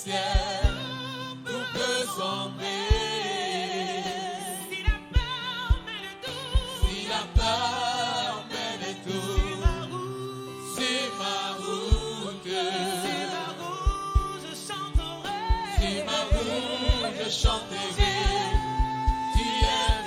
ciel, tout peut sombrer. Si la peur mène tout, Si la peur mène tout, c'est ma route. c'est ma route, je chanterai. C'est ma route, je chanterai. Tu es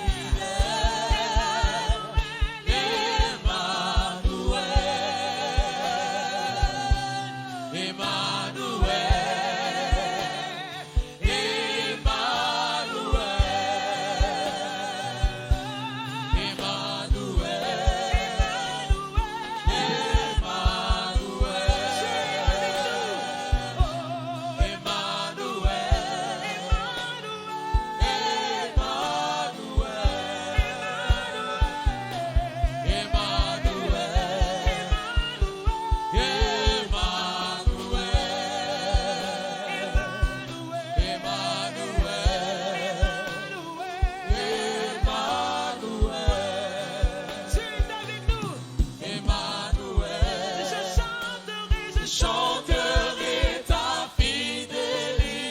fidèle,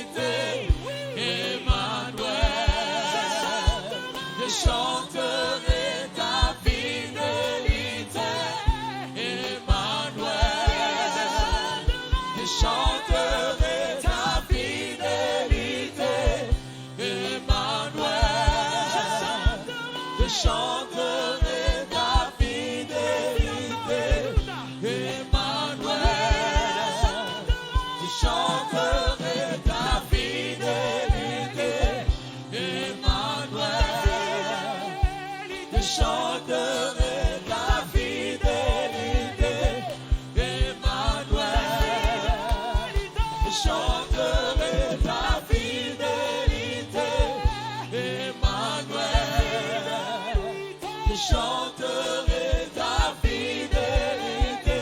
Emmanuel, Emmanuel, chanterai ta fidélité, Emmanuel. Je chanterai ta fidélité, Emmanuel. Je chanterai ta fidélité, Emmanuel. Je chanterai ta fidélité, Emmanuel. Je chanterai ta fidélité, Emmanuel. Je chanterai ta fidélité, Emmanuel. Je chanterai ta fidélité, Emmanuel. Je chanterai ta fidélité,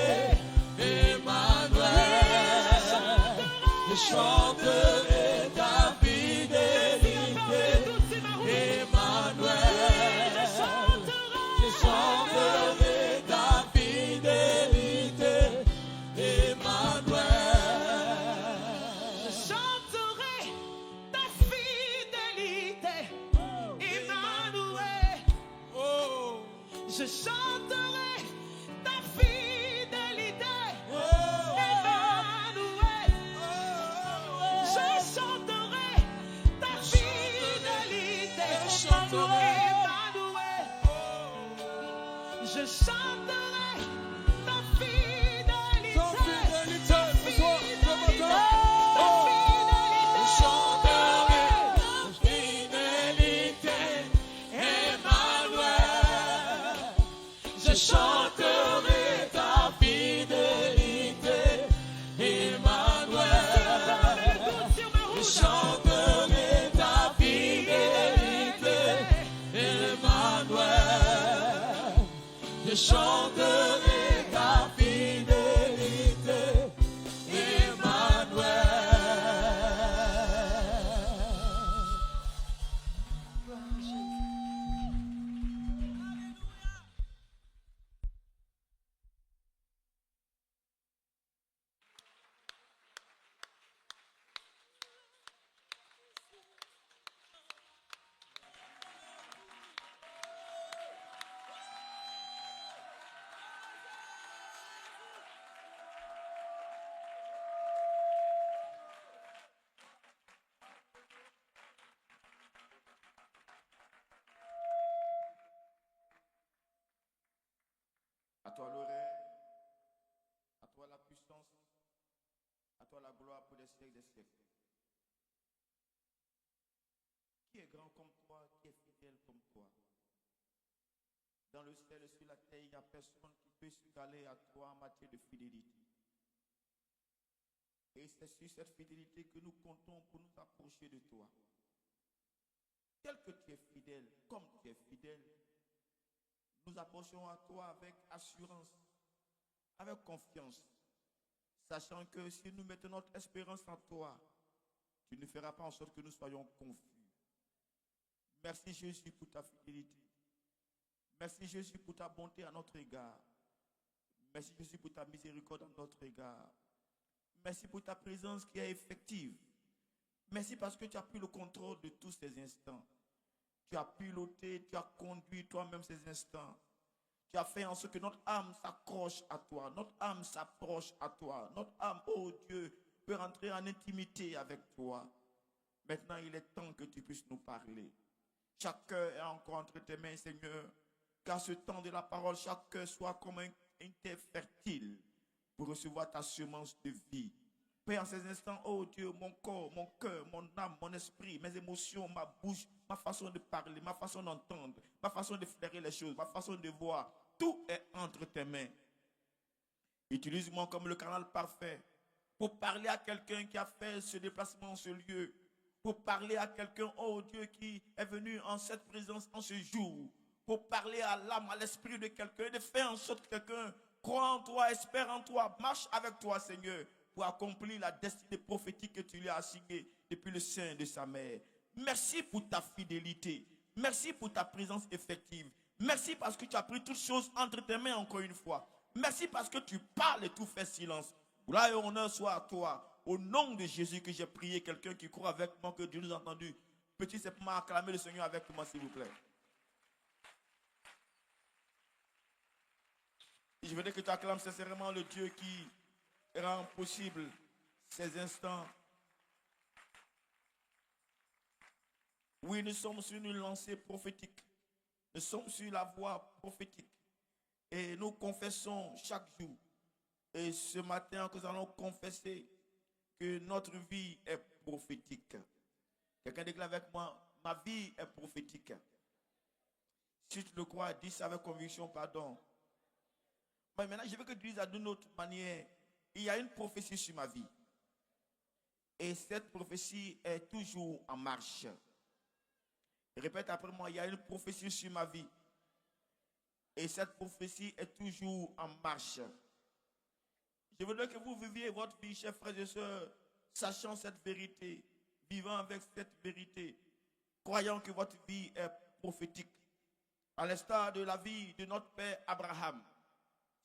Emmanuel. Je chanterai ta fidélité, Emmanuel. Je chanterai ta fidélité, Emmanuel. Je chanterai ta fidélité, Emmanuel. Oh, Je chanterai ta fidélité, Emmanuel. Je chanterai ta fidélité, Emmanuel. Je chanterai ta fidélité, ton fidélité, ce soir, ce matin. ta Je fidélité. chanterai ta fidélité, Emmanuel. Je chanterai ta fidélité, Emmanuel. Je chanterai ta fidélité, Emmanuel. Je chanterai ta fidélité, Emmanuel. À toi l'oreille, à toi la puissance, à toi la gloire pour des siècles des siècles. Qui est grand comme toi, qui est fidèle comme toi? Dans le ciel et sur la terre, il n'y a personne qui peut s'égaler à toi en matière de fidélité. Et c'est sur cette fidélité que nous comptons pour nous approcher de toi. Tel que tu es fidèle, comme tu es fidèle, nous approchons à toi avec assurance, avec confiance, sachant que si nous mettons notre espérance en toi, tu ne feras pas en sorte que nous soyons confus. Merci Jésus pour ta fidélité. Merci Jésus pour ta bonté à notre égard. Merci Jésus pour ta miséricorde à notre égard. Merci pour ta présence qui est effective. Merci parce que tu as pris le contrôle de tous ces instants. Tu as piloté, tu as conduit toi-même ces instants. Tu as fait en sorte que notre âme s'accroche à toi. Notre âme s'approche à toi. Notre âme, oh Dieu, peut rentrer en intimité avec toi. Maintenant, il est temps que tu puisses nous parler. Chaque cœur est encore entre tes mains, Seigneur. Qu'à ce temps de la parole, chaque cœur soit comme un terre fertile pour recevoir ta semence de vie. Père, en ces instants, oh Dieu, mon corps, mon cœur, mon âme, mon esprit, mes émotions, ma bouche, ma façon de parler, ma façon d'entendre, ma façon de flairer les choses, ma façon de voir, tout est entre tes mains. Utilise-moi comme le canal parfait pour parler à quelqu'un qui a fait ce déplacement en ce lieu, pour parler à quelqu'un, oh Dieu, qui est venu en cette présence en ce jour, pour parler à l'âme, à l'esprit de quelqu'un, de faire en sorte que quelqu'un croit en toi, espère en toi, marche avec toi, Seigneur, pour accomplir la destinée prophétique que tu lui as assignée depuis le sein de sa mère. Merci pour ta fidélité. Merci pour ta présence effective. Merci parce que tu as pris toutes choses entre tes mains encore une fois. Merci parce que tu parles et tout fait silence. Gloire et honneur soit à toi. Au nom de Jésus que j'ai prié, quelqu'un qui court avec moi, que Dieu nous a entendu. Petit simplement acclamer le Seigneur avec moi, s'il vous plaît. Je voudrais que tu acclames sincèrement le Dieu qui rend possible ces instants. Oui, nous sommes sur une lancée prophétique. Nous sommes sur la voie prophétique. Et nous confessons chaque jour. Et ce matin, nous allons confesser que notre vie est prophétique. Quelqu'un déclare avec moi, ma vie est prophétique. Si tu le crois, dis ça avec conviction, pardon. Mais maintenant, je veux que tu dises d'une autre manière, il y a une prophétie sur ma vie. Et cette prophétie est toujours en marche. Répète après moi, il y a une prophétie sur ma vie. Et cette prophétie est toujours en marche. Je voudrais que vous viviez votre vie, chers frères et sœurs, sachant cette vérité, vivant avec cette vérité, croyant que votre vie est prophétique. À l'instar de la vie de notre père Abraham.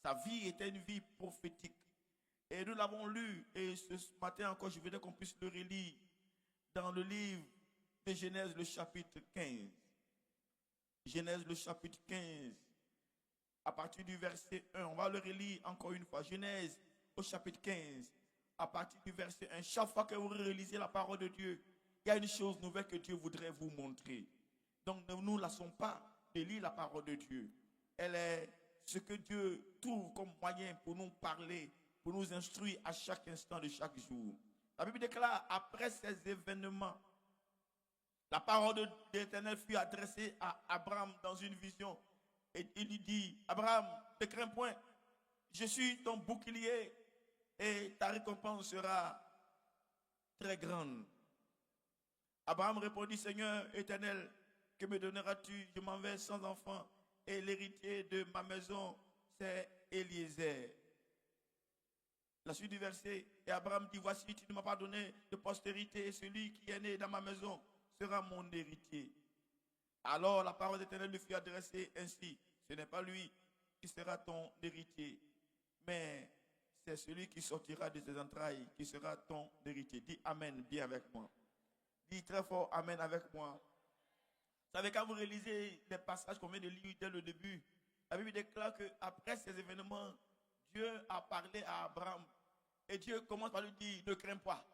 Sa vie était une vie prophétique. Et nous l'avons lu, et ce matin encore, je voudrais qu'on puisse le relire dans le livre de Genèse, le chapitre 15. Genèse, le chapitre 15. À partir du verset 1, on va le relire encore une fois. Genèse, au chapitre 15. À partir du verset 1. Chaque fois que vous relisez la parole de Dieu, il y a une chose nouvelle que Dieu voudrait vous montrer. Donc ne nous lassons pas de lire la parole de Dieu. Elle est ce que Dieu trouve comme moyen pour nous parler, pour nous instruire à chaque instant de chaque jour. La Bible déclare, après ces événements, la parole de l'Éternel fut adressée à Abraham dans une vision. Et il lui dit, Abraham, ne crains point, je suis ton bouclier et ta récompense sera très grande. Abraham répondit, Seigneur éternel, que me donneras-tu? Je m'en vais sans enfant et l'héritier de ma maison, c'est Eliezer. La suite du verset, et Abraham dit, voici, tu ne m'as pas donné de postérité, et celui qui est né dans ma maison sera mon héritier. Alors la parole d'Éternel lui fut adressée ainsi, ce n'est pas lui qui sera ton héritier, mais c'est celui qui sortira de tes entrailles qui sera ton héritier. Dis Amen, bien avec moi. Dis très fort Amen avec moi. Vous savez, quand vous réalisez les passages qu'on vient de lire dès le début, la Bible déclare qu'après ces événements, Dieu a parlé à Abraham. Et Dieu commence par lui dire, ne crains pas.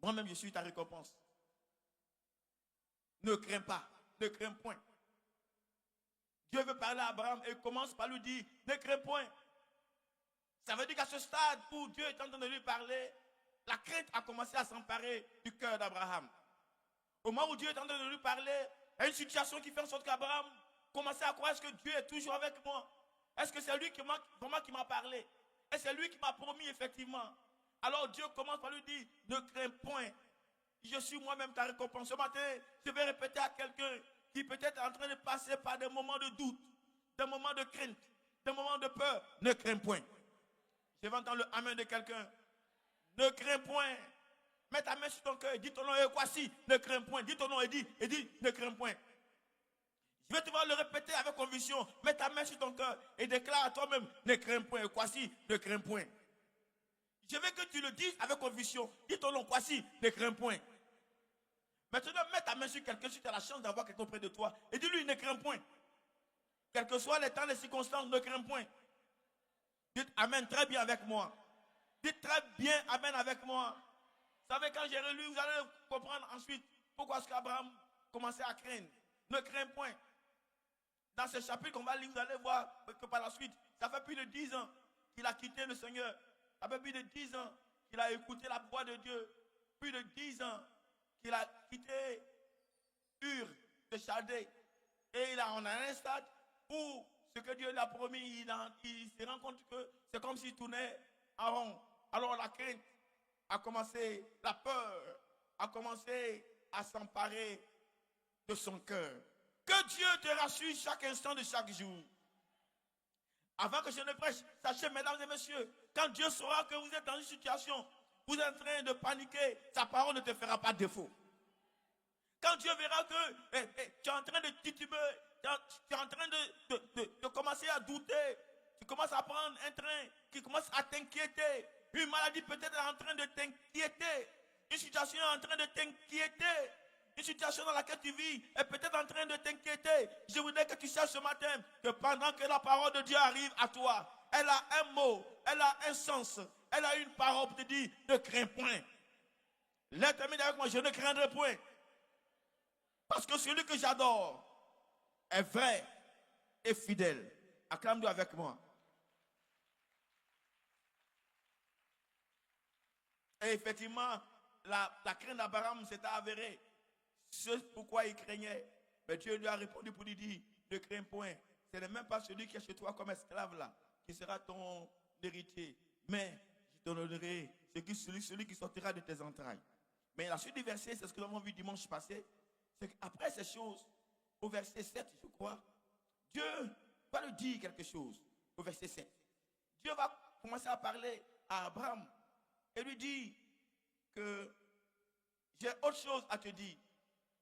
Moi-même, je suis ta récompense. Ne crains pas, ne crains point. Dieu veut parler à Abraham et commence par lui dire, ne crains point. Ça veut dire qu'à ce stade où Dieu est en train de lui parler, la crainte a commencé à s'emparer du cœur d'Abraham. Au moment où Dieu est en train de lui parler, il y a une situation qui fait en sorte qu'Abraham commence à croire, est-ce que Dieu est toujours avec moi? Est-ce que c'est lui vraiment qui m'a parlé? Et c'est lui qui m'a promis effectivement. Alors Dieu commence par lui dire, ne crains point. Je suis moi-même ta récompense. Ce matin, je vais répéter à quelqu'un qui peut-être est en train de passer par des moments de doute, des moments de crainte, des moments de peur. Ne crains point. Je vais entendre le amen de quelqu'un. Ne crains point. Mets ta main sur ton cœur et dis ton nom et voici. Ne crains point. Dis ton nom et dis ne crains point. Je vais te voir le répéter avec conviction. Mets ta main sur ton cœur et déclare à toi-même, ne crains point. Et voici, ne crains point. Je veux que tu le dises avec conviction. Dis ton nom, voici, ne crains point. Maintenant, mets ta main sur quelqu'un si tu as la chance d'avoir quelqu'un près de toi. Et dis-lui, ne crains point. Quels que soient les temps, les circonstances, ne crains point. Dites Amen très bien avec moi. Dites très bien Amen avec moi. Vous savez, quand j'ai relu, vous allez comprendre ensuite pourquoi est-ce qu'Abraham commençait à craindre. Ne crains point. Dans ce chapitre qu'on va lire, vous allez voir que par la suite, ça fait plus de 10 ans qu'il a quitté le Seigneur. Ça fait plus de 10 ans qu'il a écouté la voix de Dieu. Plus de 10 ans qu'il a quitté Ur de Chaldée. Et on a un stade où ce que Dieu lui a promis, il se rend compte que c'est comme s'il tournait en rond. Alors la crainte a commencé, la peur a commencé à s'emparer de son cœur. Que Dieu te rassure chaque instant de chaque jour. Avant que je ne prêche, sachez, mesdames et messieurs, quand Dieu saura que vous êtes dans une situation, vous êtes en train de paniquer, sa parole ne te fera pas défaut. Quand Dieu verra que tu es en train de tituber, tu es en train de commencer à douter, tu commences à prendre un train qui commence à t'inquiéter, une maladie peut-être est en train de t'inquiéter, une situation est en train de t'inquiéter, une situation dans laquelle tu vis est peut-être en train de t'inquiéter. Je voudrais que tu saches ce matin que pendant que la parole de Dieu arrive à toi, elle a un mot, elle a un sens, elle a une parole pour te dire ne crains point. Là, termine avec moi, je ne craindrai point. Parce que celui que j'adore est vrai et fidèle. Acclame-le avec moi. Et effectivement, la crainte d'Abraham s'est avérée. C'est pourquoi il craignait. Mais Dieu lui a répondu pour lui dire, ne crains point. Ce n'est même pas celui qui est chez toi comme esclave là, qui sera ton héritier. Mais je te donnerai celui qui sortira de tes entrailles. Mais la suite du verset, c'est ce que nous avons vu dimanche passé. C'est qu'après ces choses, au verset 7, je crois, Dieu va lui dire quelque chose. Au verset 7. Dieu va commencer à parler à Abraham et lui dire que j'ai autre chose à te dire.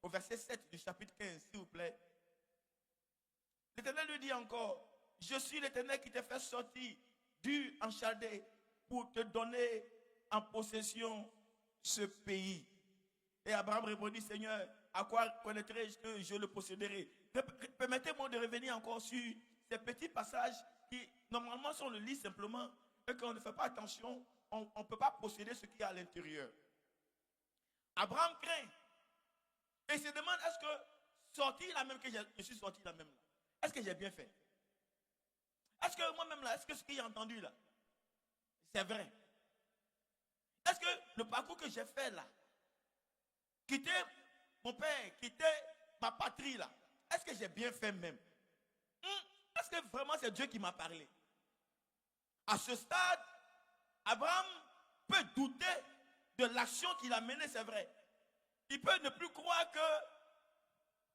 Au verset 7 du chapitre 15, s'il vous plaît. L'Éternel lui dit encore, je suis l'Éternel qui t'a fait sortir d'Ur en Chaldée pour te donner en possession ce pays. Et Abraham répondit, Seigneur, à quoi connaîtrai-je que je le posséderai? Permettez-moi de revenir encore sur ces petits passages qui, normalement, si on le lit simplement et qu'on ne fait pas attention, on ne peut pas posséder ce qui est à l'intérieur. Abraham craint. Et il se demande, est-ce que sortir là même que je suis sorti là même là, est-ce que j'ai bien fait? Est-ce que moi-même là, est-ce que ce que j'ai entendu là, c'est vrai? Est-ce que le parcours que j'ai fait là, quitter mon père, quitter ma patrie là, est-ce que j'ai bien fait même? Est-ce que vraiment c'est Dieu qui m'a parlé? À ce stade, Abraham peut douter de l'action qu'il a menée, c'est vrai. Il peut ne plus croire que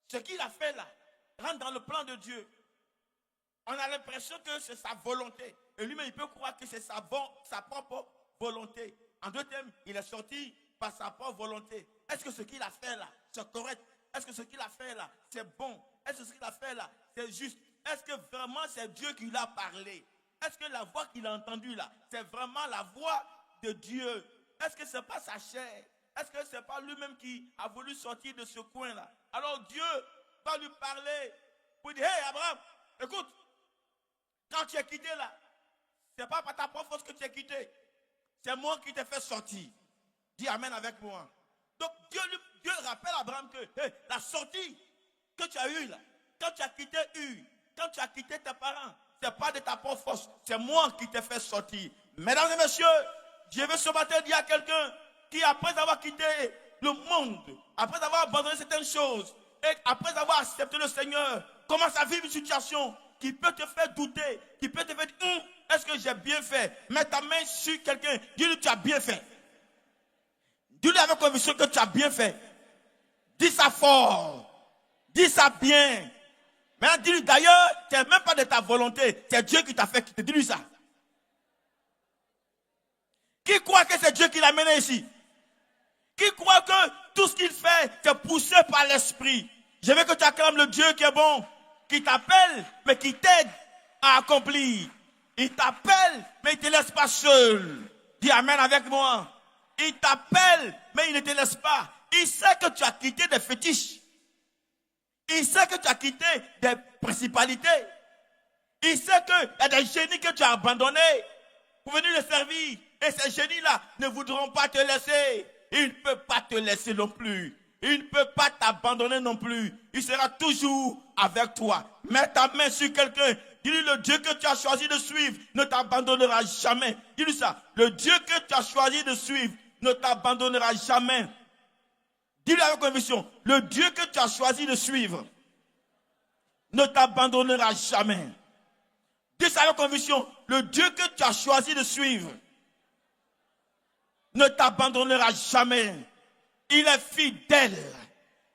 ce qu'il a fait là rentre dans le plan de Dieu. On a l'impression que c'est sa volonté. Et lui-même, il peut croire que c'est sa propre volonté. En deux termes, il est sorti par sa propre volonté. Est-ce que ce qu'il a fait là, c'est correct? Est-ce que ce qu'il a fait là, c'est bon? Est-ce que ce qu'il a fait là, c'est juste? Est-ce que vraiment c'est Dieu qui l'a parlé? Est-ce que la voix qu'il a entendue là, c'est vraiment la voix de Dieu? Est-ce que ce n'est pas sa chair? Est-ce que ce n'est pas lui-même qui a voulu sortir de ce coin-là? Alors Dieu va lui parler pour dire, hey Abraham, écoute, quand tu es quitté là, ce n'est pas par ta propre force que tu es quitté. C'est moi qui t'ai fait sortir. Dis Amen avec moi. Donc Dieu rappelle à Abraham que hey, la sortie que tu as eue là, quand tu as quitté Ur, quand tu as quitté tes parents, ce n'est pas de ta propre force, c'est moi qui t'ai fait sortir. Mesdames et messieurs, je veux ce matin dire à quelqu'un qui, après avoir quitté le monde, après avoir abandonné certaines choses, et après avoir accepté le Seigneur, commence à vivre une situation qui peut te faire douter, qui peut te faire dire, est-ce que j'ai bien fait? Mets ta main sur quelqu'un, dis-lui tu as bien fait. Dis-lui avec conviction que tu as bien fait. Dis ça fort. Dis ça bien. Maintenant, dis-lui d'ailleurs, ce n'est même pas de ta volonté, c'est Dieu qui t'a fait quitter. Dis-lui ça. Qui croit que c'est Dieu qui l'a mené ici? Qui croit que tout ce qu'il fait, c'est poussé par l'esprit? Je veux que tu acclames le Dieu qui est bon, qui t'appelle, mais qui t'aide à accomplir. Il t'appelle, mais il ne te laisse pas seul. Dis amen avec moi. Il t'appelle, mais il ne te laisse pas. Il sait que tu as quitté des fétiches. Il sait que tu as quitté des principalités. Il sait qu'il y a des génies que tu as abandonnés pour venir le servir. Et ces génies-là ne voudront pas te laisser. Il ne peut pas te laisser non plus. Il ne peut pas t'abandonner non plus. Il sera toujours avec toi. Mets ta main sur quelqu'un. Dis-lui, le Dieu que tu as choisi de suivre ne t'abandonnera jamais. Dis-lui ça. Le Dieu que tu as choisi de suivre ne t'abandonnera jamais. Dis-lui avec conviction. Le Dieu que tu as choisi de suivre ne t'abandonnera jamais. Dis ça avec conviction. Le Dieu que tu as choisi de suivre ne t'abandonnera jamais. Il est fidèle.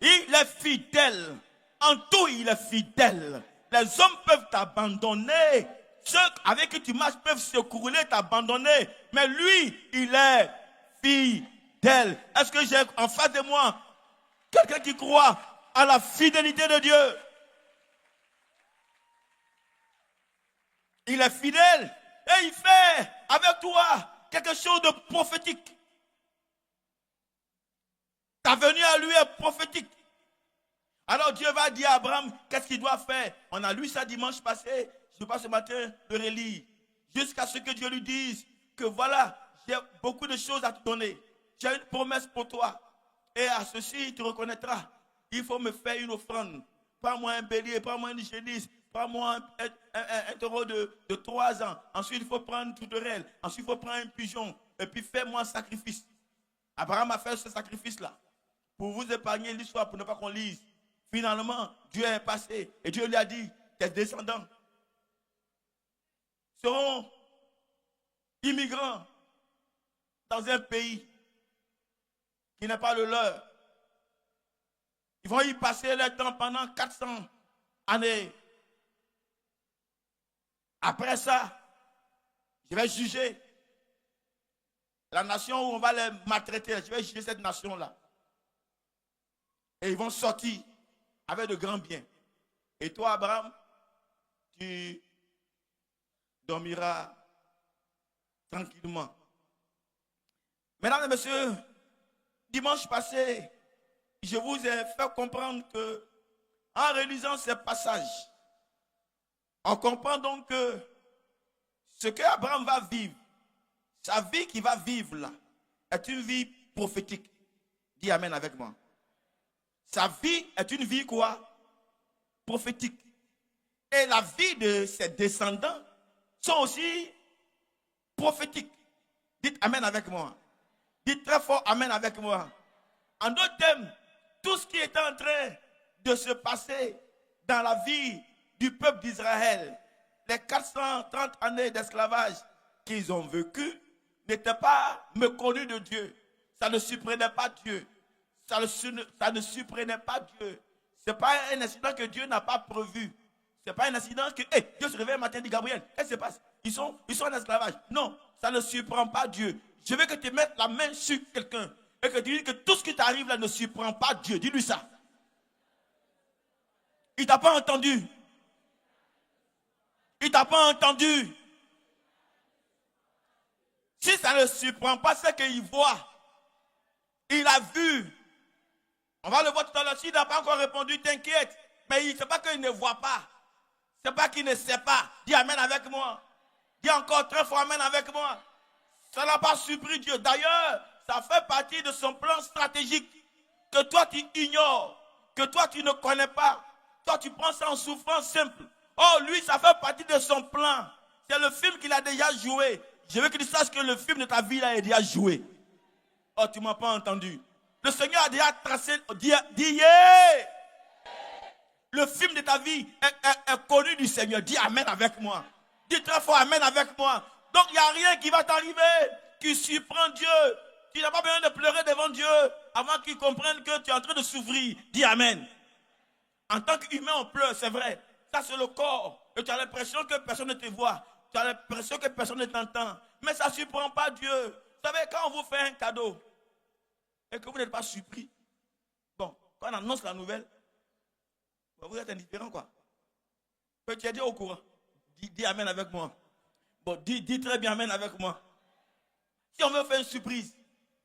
Il est fidèle. En tout, il est fidèle. Les hommes peuvent t'abandonner. Ceux avec qui tu marches peuvent se couler, t'abandonner. Mais lui, il est fidèle. Est-ce que j'ai en face de moi quelqu'un qui croit à la fidélité de Dieu? Il est fidèle. Et il fait avec toi quelque chose de prophétique. Ta venue à lui est prophétique. Alors Dieu va dire à Abraham qu'est-ce qu'il doit faire. On a lu ça dimanche passé. Je passe ce matin le relire. Jusqu'à ce que Dieu lui dise que voilà, j'ai beaucoup de choses à te donner. J'ai une promesse pour toi. Et à ceci, tu reconnaîtras. Il faut me faire une offrande. Prends-moi un bélier, prends-moi une génisse, prends-moi un taureau de 3 ans. Ensuite, il faut prendre une tourterelle. Ensuite, il faut prendre un pigeon. Et puis, fais-moi un sacrifice. Abraham a fait ce sacrifice-là. Pour vous épargner l'histoire, pour ne pas qu'on lise. Finalement, Dieu est passé. Et Dieu lui a dit, tes descendants seront immigrants dans un pays qui n'est pas le leur. Ils vont y passer leur temps pendant 400 années. Après ça, je vais juger la nation où on va les maltraiter. Je vais juger cette nation-là. Et ils vont sortir avec de grands biens. Et toi, Abraham, tu dormiras tranquillement. Mesdames et messieurs, dimanche passé, je vous ai fait comprendre que, en relisant ces passages, on comprend donc que ce qu'Abraham va vivre, sa vie qu'il va vivre là, est une vie prophétique. Dis amen avec moi. Sa vie est une vie quoi? Prophétique. Et la vie de ses descendants sont aussi prophétiques. Dites amen avec moi. Dites très fort amen avec moi. En d'autres termes, tout ce qui est en train de se passer dans la vie du peuple d'Israël, les 430 années d'esclavage qu'ils ont vécu, n'étaient pas méconnus de Dieu. Ça ne surprenait pas Dieu. Ça ne surprenait pas Dieu. Ce n'est pas un incident que Dieu n'a pas prévu. Ce n'est pas un incident que Dieu se réveille un matin et dit Gabriel, qu'est-ce qui se passe? Ils sont en esclavage. Non, ça ne surprend pas Dieu. Je veux que tu mettes la main sur quelqu'un et que tu dis que tout ce qui t'arrive là ne surprend pas Dieu. Dis-lui ça. Il ne t'a pas entendu. Il ne t'a pas entendu. Si ça ne surprend pas, c'est qu'il voit. Il a vu. On va le voir tout à l'heure. S'il n'a pas encore répondu, t'inquiète. Mais ce n'est pas qu'il ne voit pas. Ce n'est pas qu'il ne sait pas. Dis amen avec moi. Dis encore très fort amen avec moi. Ça n'a pas surpris Dieu. D'ailleurs, ça fait partie de son plan stratégique que toi tu ignores, que toi tu ne connais pas. Toi tu prends ça en souffrance simple. Oh, lui, ça fait partie de son plan. C'est le film qu'il a déjà joué. Je veux que tu saches que le film de ta vie là est déjà joué. Oh, tu ne m'as pas entendu. Le Seigneur a déjà tracé, dit yeah. Le film de ta vie est connu du Seigneur. Dis amen avec moi. Dis très fort amen avec moi. Donc il n'y a rien qui va t'arriver qui surprend Dieu. Tu n'as pas besoin de pleurer devant Dieu avant qu'il comprenne que tu es en train de souffrir. Dis amen. En tant qu'humain, on pleure, c'est vrai. Ça, c'est le corps. Et tu as l'impression que personne ne te voit. Tu as l'impression que personne ne t'entend. Mais ça ne surprend pas Dieu. Vous savez, quand on vous fait un cadeau et que vous n'êtes pas surpris, bon, quand on annonce la nouvelle, vous êtes indifférent, quoi. Tu es déjà au courant. Dis amen avec moi. Bon, dis très bien amen avec moi. Si on veut faire une surprise,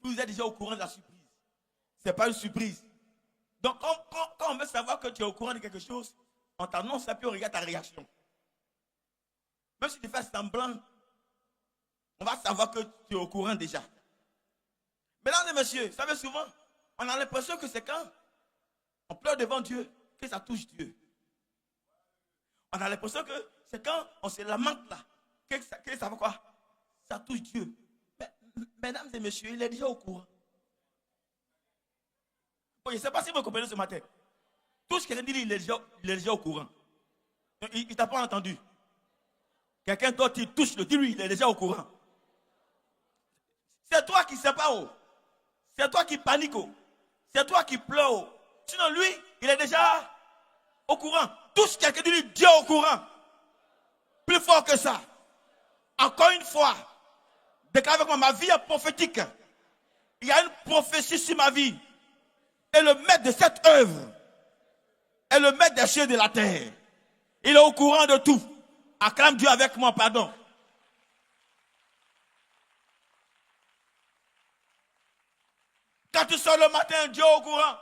vous êtes déjà au courant de la surprise. Ce n'est pas une surprise. Donc, quand on veut savoir que tu es au courant de quelque chose, on t'annonce ça, puis on regarde ta réaction. Même si tu fais semblant, on va savoir que tu es au courant déjà. Mesdames et messieurs, vous savez souvent, on a l'impression que c'est quand on pleure devant Dieu que ça touche Dieu. On a l'impression que c'est quand on se lamente là, que ça va quoi? Ça touche Dieu. Mais, mesdames et messieurs, il est déjà au courant. Bon, je ne sais pas si vous comprenez ce matin. Tout ce qu'il dit, il est déjà au courant. Il ne t'a pas entendu. Quelqu'un d'autre, il touche le dis-lui, il est déjà au courant. C'est toi qui ne sais pas. Oh. C'est toi qui panique. Oh. C'est toi qui pleure. Oh. Sinon, lui, il est déjà au courant. Tout ce quelqu'un dit, Dieu est au courant. Plus fort que ça. Encore une fois, déclare avec moi, ma vie est prophétique. Il y a une prophétie sur ma vie. Et le maître de cette œuvre est le maître des cieux et de la terre. Il est au courant de tout. Acclame Dieu avec moi, pardon. Quand tu sors le matin, Dieu est au courant.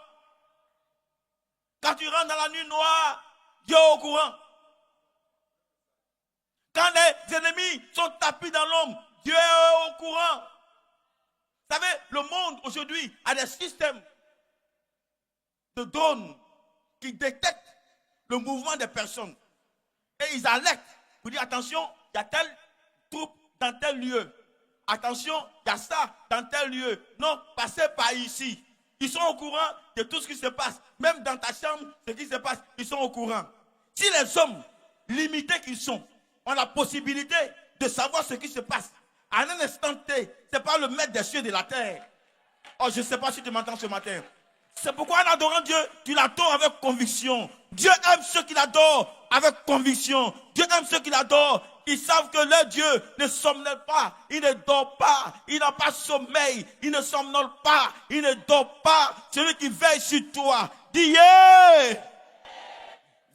Quand tu rentres dans la nuit noire, Dieu est au courant. Quand les ennemis sont tapis dans l'ombre, Dieu est au courant. Vous savez, le monde aujourd'hui a des systèmes de drones qui détectent le mouvement des personnes. Et ils alertent pour dire attention, il y a telle troupe dans tel lieu. Attention, il y a ça dans tel lieu. Non, passez par ici. Ils sont au courant de tout ce qui se passe. Même dans ta chambre, ce qui se passe, ils sont au courant. Si les hommes limités qu'ils sont ont la possibilité de savoir ce qui se passe, à un instant T, ce n'est pas le maître des cieux et de la terre. Oh, je ne sais pas si tu m'entends ce matin. C'est pourquoi en adorant Dieu, tu l'adores avec conviction. Dieu aime ceux qui l'adorent avec conviction. Dieu aime ceux qui l'adorent. Ils savent que leur Dieu ne somnole pas. Il ne dort pas. Il n'a pas sommeil. Il ne somnole pas. Il ne dort pas. Celui qui veille sur toi. Dis yeah!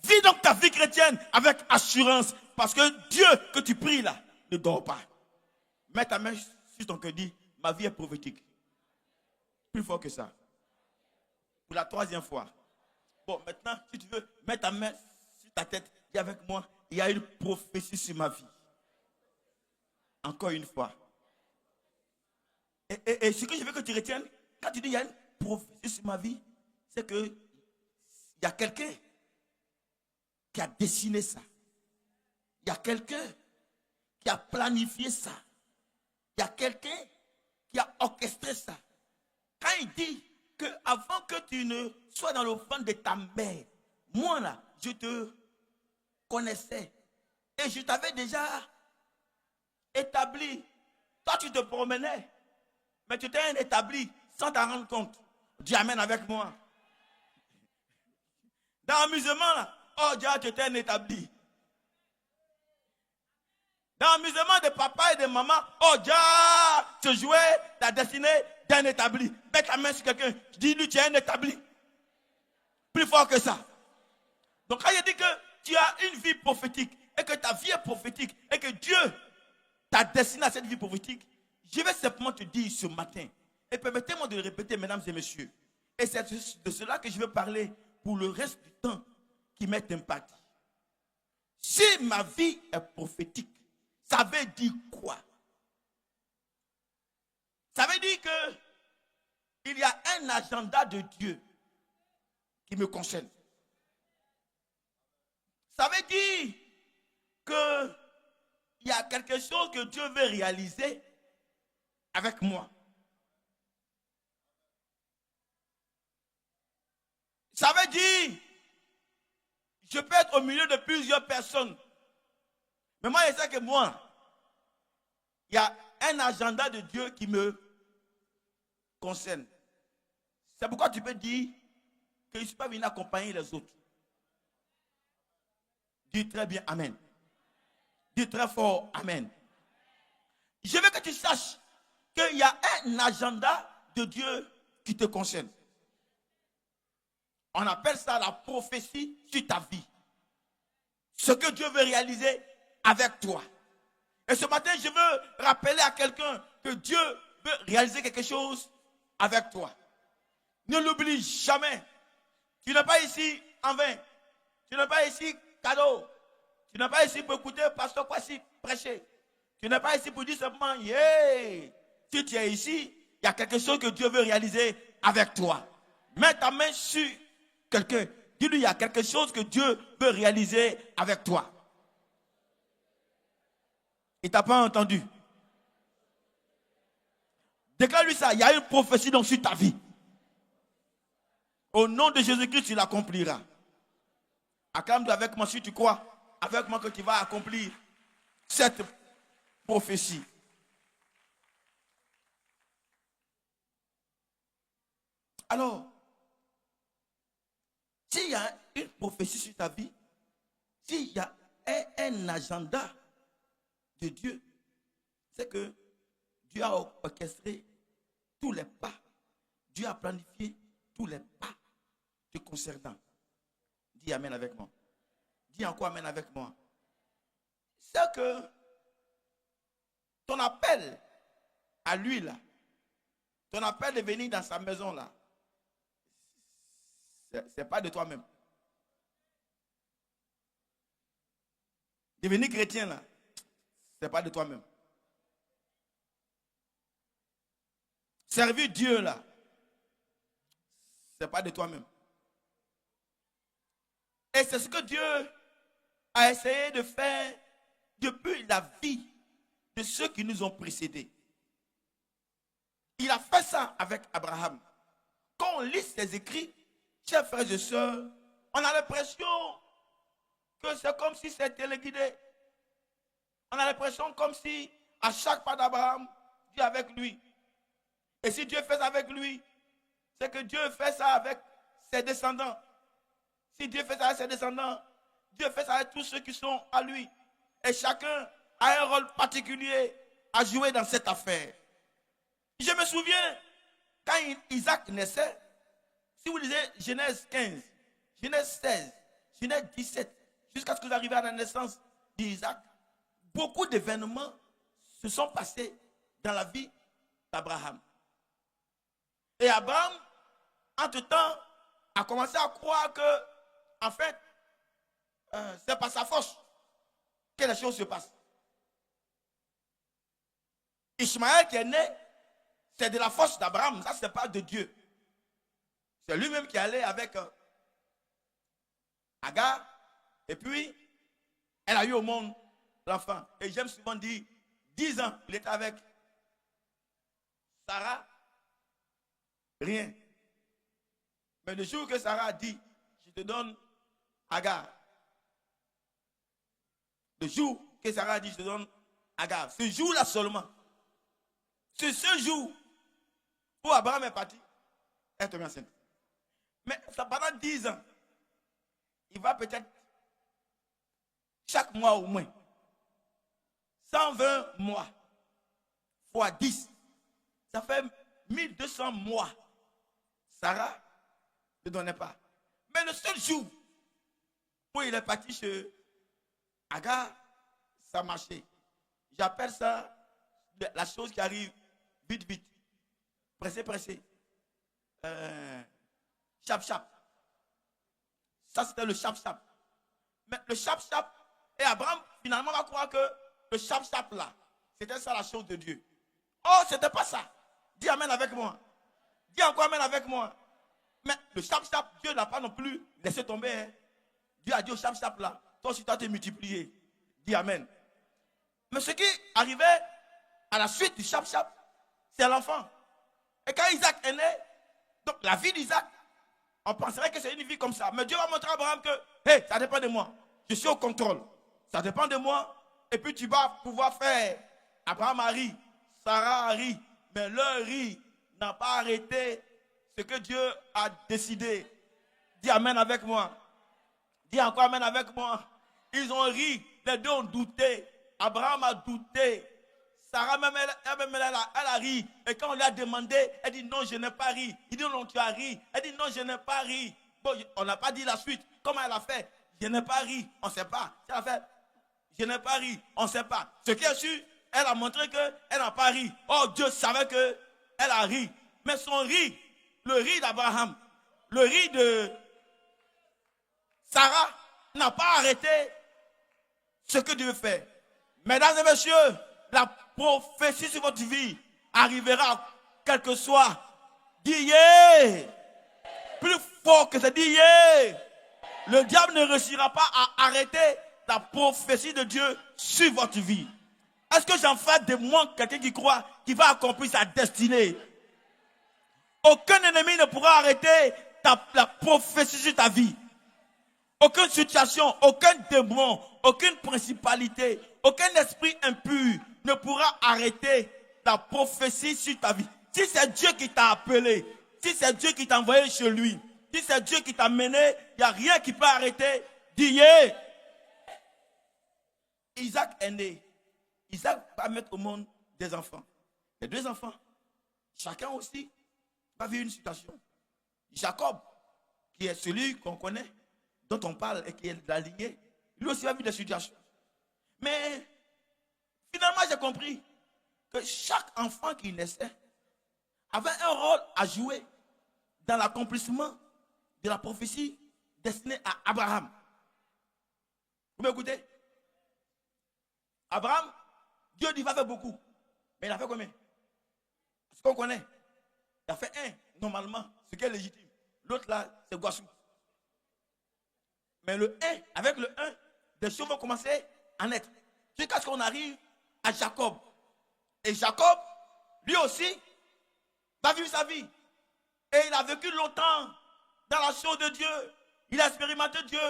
Vis donc ta vie chrétienne avec assurance. Parce que Dieu que tu pries là ne dort pas. Mets ta main sur ton cœur. Dis, ma vie est prophétique. Plus fort que ça. Pour la troisième fois. Bon, maintenant, si tu veux, mets ta main sur ta tête. Dis avec moi, il y a une prophétie sur ma vie. Encore une fois. Et ce que je veux que tu retiennes, quand tu dis il y a une prophétie sur ma vie, c'est que il y a quelqu'un qui a dessiné ça. Il y a quelqu'un qui a planifié ça. Il y a quelqu'un qui a orchestré ça. Quand il dit que avant que tu ne sois dans le ventre de ta mère, moi là, je te connaissais. Et je t'avais déjà établi. Toi, tu te promenais. Mais tu t'es établi sans t'en rendre compte. Dis amen avec moi. Dans l'amusement là, oh Dieu, tu t'es établi. Dans l'amusement de papa et de maman, oh Dieu, tu jouais ta destinée d'un établi. Mets ta main sur quelqu'un, dis-lui, tu es un établi. Plus fort que ça. Donc quand il dit que tu as une vie prophétique, et que ta vie est prophétique, et que Dieu t'a destiné à cette vie prophétique, je vais simplement te dire ce matin, et permettez-moi de le répéter, mesdames et messieurs, et c'est de cela que je vais parler pour le reste du temps qui m'est imparti. Si ma vie est prophétique, ça veut dire quoi? Ça veut dire que il y a un agenda de Dieu qui me concerne. Ça veut dire que il y a quelque chose que Dieu veut réaliser avec moi. Ça veut dire je peux être au milieu de plusieurs personnes. Mais moi, je sais que moi, il y a un agenda de Dieu qui me concerne. C'est pourquoi tu peux dire que je ne suis pas venu accompagner les autres. Dis très bien Amen. Dis très fort Amen. Je veux que tu saches qu'il y a un agenda de Dieu qui te concerne. On appelle ça la prophétie sur ta vie. Ce que Dieu veut réaliser avec toi. Et ce matin, je veux rappeler à quelqu'un que Dieu veut réaliser quelque chose avec toi. Ne l'oublie jamais. Tu n'es pas ici en vain. Tu n'es pas ici cadeau. Tu n'es pas ici pour écouter Pasteur Kwasi prêcher. Tu n'es pas ici pour dire simplement, yeah. Si tu es ici, il y a quelque chose que Dieu veut réaliser avec toi. Mets ta main sur quelqu'un. Dis-lui, il y a quelque chose que Dieu veut réaliser avec toi. Il ne t'a pas entendu. Déclare-lui ça, il y a une prophétie donc sur ta vie. Au nom de Jésus-Christ, tu l'accompliras. Acclame-toi avec moi si tu crois, avec moi que tu vas accomplir cette prophétie. Alors, s'il y a une prophétie sur ta vie, s'il y a un agenda de Dieu, c'est que Dieu a orchestré tous les pas. Dieu a planifié tous les pas te concernant. Dis amen avec moi. Dis encore amen avec moi. C'est que ton appel à lui là, ton appel de venir dans sa maison là, c'est pas de toi-même. Devenir chrétien là, c'est pas de toi-même. Servir Dieu là, c'est pas de toi-même. Et c'est ce que Dieu a essayé de faire depuis la vie de ceux qui nous ont précédés. Il a fait ça avec Abraham. Quand on lit ses écrits, chers frères et sœurs, on a l'impression que c'est comme si c'était téléguidé. On a l'impression comme si à chaque pas d'Abraham, Dieu est avec lui. Et si Dieu fait ça avec lui, c'est que Dieu fait ça avec ses descendants. Si Dieu fait ça avec ses descendants, Dieu fait ça avec tous ceux qui sont à lui. Et chacun a un rôle particulier à jouer dans cette affaire. Je me souviens, quand Isaac naissait, si vous lisez Genèse 15, Genèse 16, Genèse 17, jusqu'à ce que vous arriviez à la naissance d'Isaac, beaucoup d'événements se sont passés dans la vie d'Abraham. Et Abraham, entre-temps, a commencé à croire que, en fait, c'est par sa force que les choses se passent. Ishmaël qui est né, c'est de la force d'Abraham, ça c'est pas de Dieu. C'est lui-même qui allait avec Agar, et puis elle a eu au monde l'enfant. Et j'aime souvent dire, 10 ans, il était avec Sarah, rien. Mais le jour que Sarah a dit, je te donne Agar. Le jour que Sarah a dit, je te donne Agar. Ce jour-là seulement. C'est ce jour où Abraham est parti. Elle est tombée enceinte. Mais ça pendant 10 ans, il va peut-être chaque mois au moins 120 mois fois 10. Ça fait 1200 mois. Sarah ne donnait pas. Mais le seul jour où il est parti chez Agar, ça marchait. J'appelle ça la chose qui arrive vite, vite. Pressé, pressé. Chap, chap. Ça, c'était le chap, chap. Mais le chap, chap, et Abraham, finalement, va croire que le chap, chap, là, c'était ça la chose de Dieu. Oh, c'était pas ça. Dis amen avec moi. Dis encore amen avec moi. Mais le chap, chap, Dieu n'a pas non plus laissé tomber. Hein. Dieu a dit au chap, chap, là, toi aussi, tu as été multiplié. Dis amen. Mais ce qui arrivait à la suite du chap, chap, c'est l'enfant. Et quand Isaac est né, donc la vie d'Isaac, on penserait que c'est une vie comme ça. Mais Dieu va montrer à Abraham que, hey, ça dépend de moi. Je suis au contrôle. Ça dépend de moi. Et puis tu vas pouvoir faire. Abraham a ri, Sarah a ri, mais leur ri n'a pas arrêté ce que Dieu a décidé. Dis amen avec moi. Dis encore amen avec moi. Ils ont ri, les deux ont douté. Abraham a douté. Sarah même, elle a ri. Et quand on lui a demandé, elle dit non, je n'ai pas ri. Il dit non, tu as ri. Elle dit non, je n'ai pas ri. Bon, on n'a pas dit la suite. Comment elle a fait? Je n'ai pas ri. On ne sait pas. Elle a fait, je n'ai pas ri. On ne sait pas. Ce qui est sûr, elle a montré qu'elle n'a pas ri. Oh, Dieu savait qu'elle a ri. Mais son riz, le riz d'Abraham, le riz de Sarah, n'a pas arrêté ce que Dieu fait. Mesdames et messieurs, la prophétie sur votre vie arrivera, quel que soit. Dis yeah. Plus fort que ça, dis yeah. Le diable ne réussira pas à arrêter la prophétie de Dieu sur votre vie. Est-ce que j'en fais de moi quelqu'un qui croit qu'il va accomplir sa destinée? Aucun ennemi ne pourra arrêter la prophétie sur ta vie. Aucune situation, aucun démon, aucune principalité, aucun esprit impur ne pourra arrêter la prophétie sur ta vie. Si c'est Dieu qui t'a appelé, si c'est Dieu qui t'a envoyé chez lui, si c'est Dieu qui t'a mené, il n'y a rien qui peut arrêter. Dis yeah. Isaac est né. Isaac va mettre au monde des enfants. Les deux enfants, chacun aussi va vivre une situation. Jacob, qui est celui qu'on connaît, dont on parle et qui est la lignée, lui aussi va vivre des situations. Mais finalement, j'ai compris que chaque enfant qui naissait avait un rôle à jouer dans l'accomplissement de la prophétie destinée à Abraham. Vous m'écoutez? Abraham, Dieu dit va faire beaucoup. Mais il a fait combien? Ce qu'on connaît. Il a fait un, normalement, ce qui est légitime. L'autre là, c'est Guassou. Mais le 1, avec le 1, des choses vont commencer à naître. Jusqu'à ce qu'on arrive à Jacob. Et Jacob, lui aussi, va vivre sa vie. Et il a vécu longtemps dans la chose de Dieu. Il a expérimenté Dieu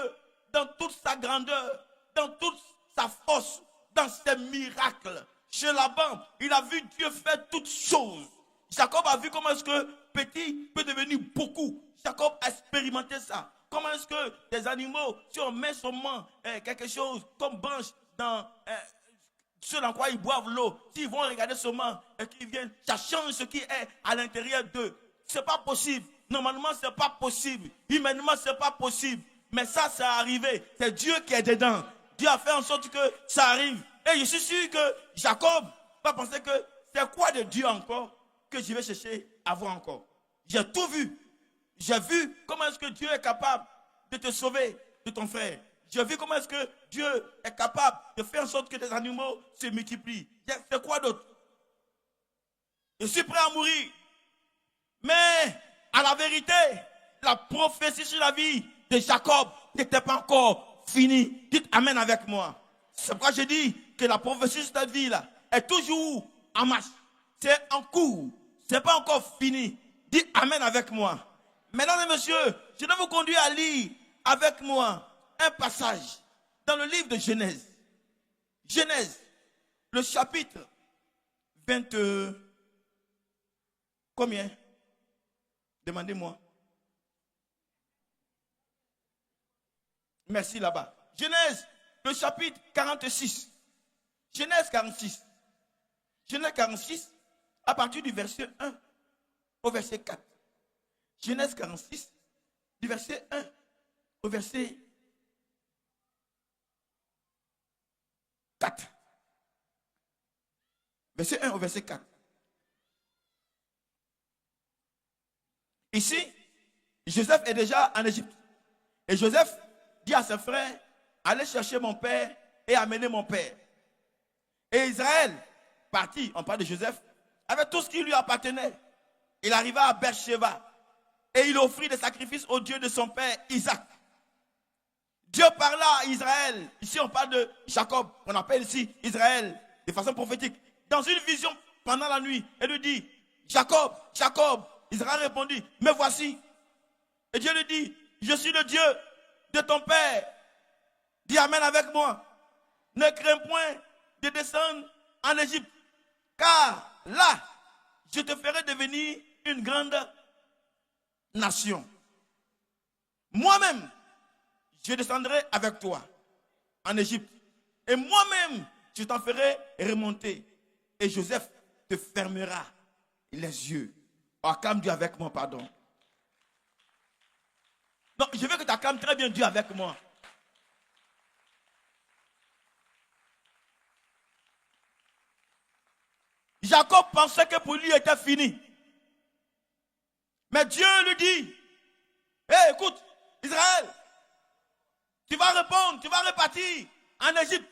dans toute sa grandeur, dans toute sa force, dans ses miracles. Chez Laban, il a vu Dieu faire toutes choses. Jacob a vu comment est-ce que petit peut devenir beaucoup. Jacob a expérimenté ça. Comment est-ce que des animaux, si on met seulement quelque chose comme branche dans ce dans quoi ils boivent l'eau, s'ils vont regarder seulement et qu'ils viennent, ça change ce qui est à l'intérieur d'eux. C'est pas possible. Normalement, c'est pas possible. Humainement, c'est pas possible. Mais ça arrivé. C'est Dieu qui est dedans. Dieu a fait en sorte que ça arrive. Et je suis sûr que Jacob va penser que c'est quoi de Dieu encore que je vais chercher à voir encore. J'ai tout vu. J'ai vu comment est-ce que Dieu est capable de te sauver de ton frère. J'ai vu comment est-ce que Dieu est capable de faire en sorte que des animaux se multiplient. C'est quoi d'autre? Je suis prêt à mourir. Mais à la vérité, la prophétie sur la vie de Jacob n'était pas encore finie. Dites Amen avec moi. C'est pourquoi je dis que la prophétie sur ta vie là est toujours en marche. C'est en cours. Ce n'est pas encore fini. Dites Amen avec moi. Mesdames et messieurs, je vais vous conduire à lire avec moi un passage dans le livre de Genèse. Genèse, le chapitre 20. Combien? Demandez-moi. Merci là-bas. Genèse, le chapitre 46. Genèse 46. Genèse 46, à partir du verset 1 au verset 4. Genèse 46, du verset 1 au verset 4. Verset 1 au verset 4. Ici, Joseph est déjà en Égypte. Et Joseph dit à ses frères, allez chercher mon père et amener mon père. Et Israël, parti, on parle de Joseph, avec tout ce qui lui appartenait. Il arriva à Beersheba et il offrit des sacrifices au Dieu de son père Isaac. Dieu parla à Israël. Ici, on parle de Jacob, on appelle ici Israël, de façon prophétique. Dans une vision pendant la nuit, elle lui dit, Jacob, Jacob. Israël répondit, me voici. Et Dieu lui dit, je suis le Dieu de ton père. Dis Amen avec moi. Ne crains point de descendre en Égypte, car là, je te ferai devenir une grande nation. Moi-même, je descendrai avec toi en Égypte. Et moi-même, je t'en ferai remonter. Et Joseph te fermera les yeux. Oh, acclame Dieu avec moi, pardon. Non, je veux que tu acclames très bien Dieu avec moi. Jacob pensait que pour lui était fini. Mais Dieu lui dit, hé, écoute, Israël, tu vas répondre, tu vas repartir en Égypte.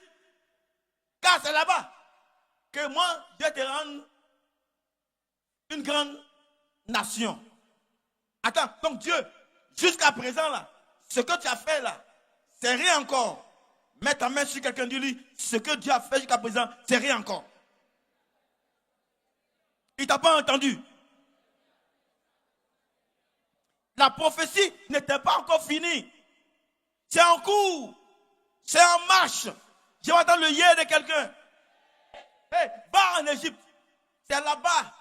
Car c'est là-bas que moi, je vais te rendre une grande nation. Attends, donc Dieu, jusqu'à présent là, ce que tu as fait là, c'est rien encore. Mets ta main sur quelqu'un, dis-lui, ce que Dieu a fait jusqu'à présent, c'est rien encore. Il t'a pas entendu. La prophétie n'était pas encore finie. C'est en cours. C'est en marche. Je vais entendre le yé de quelqu'un. Hey, va en Égypte. C'est là-bas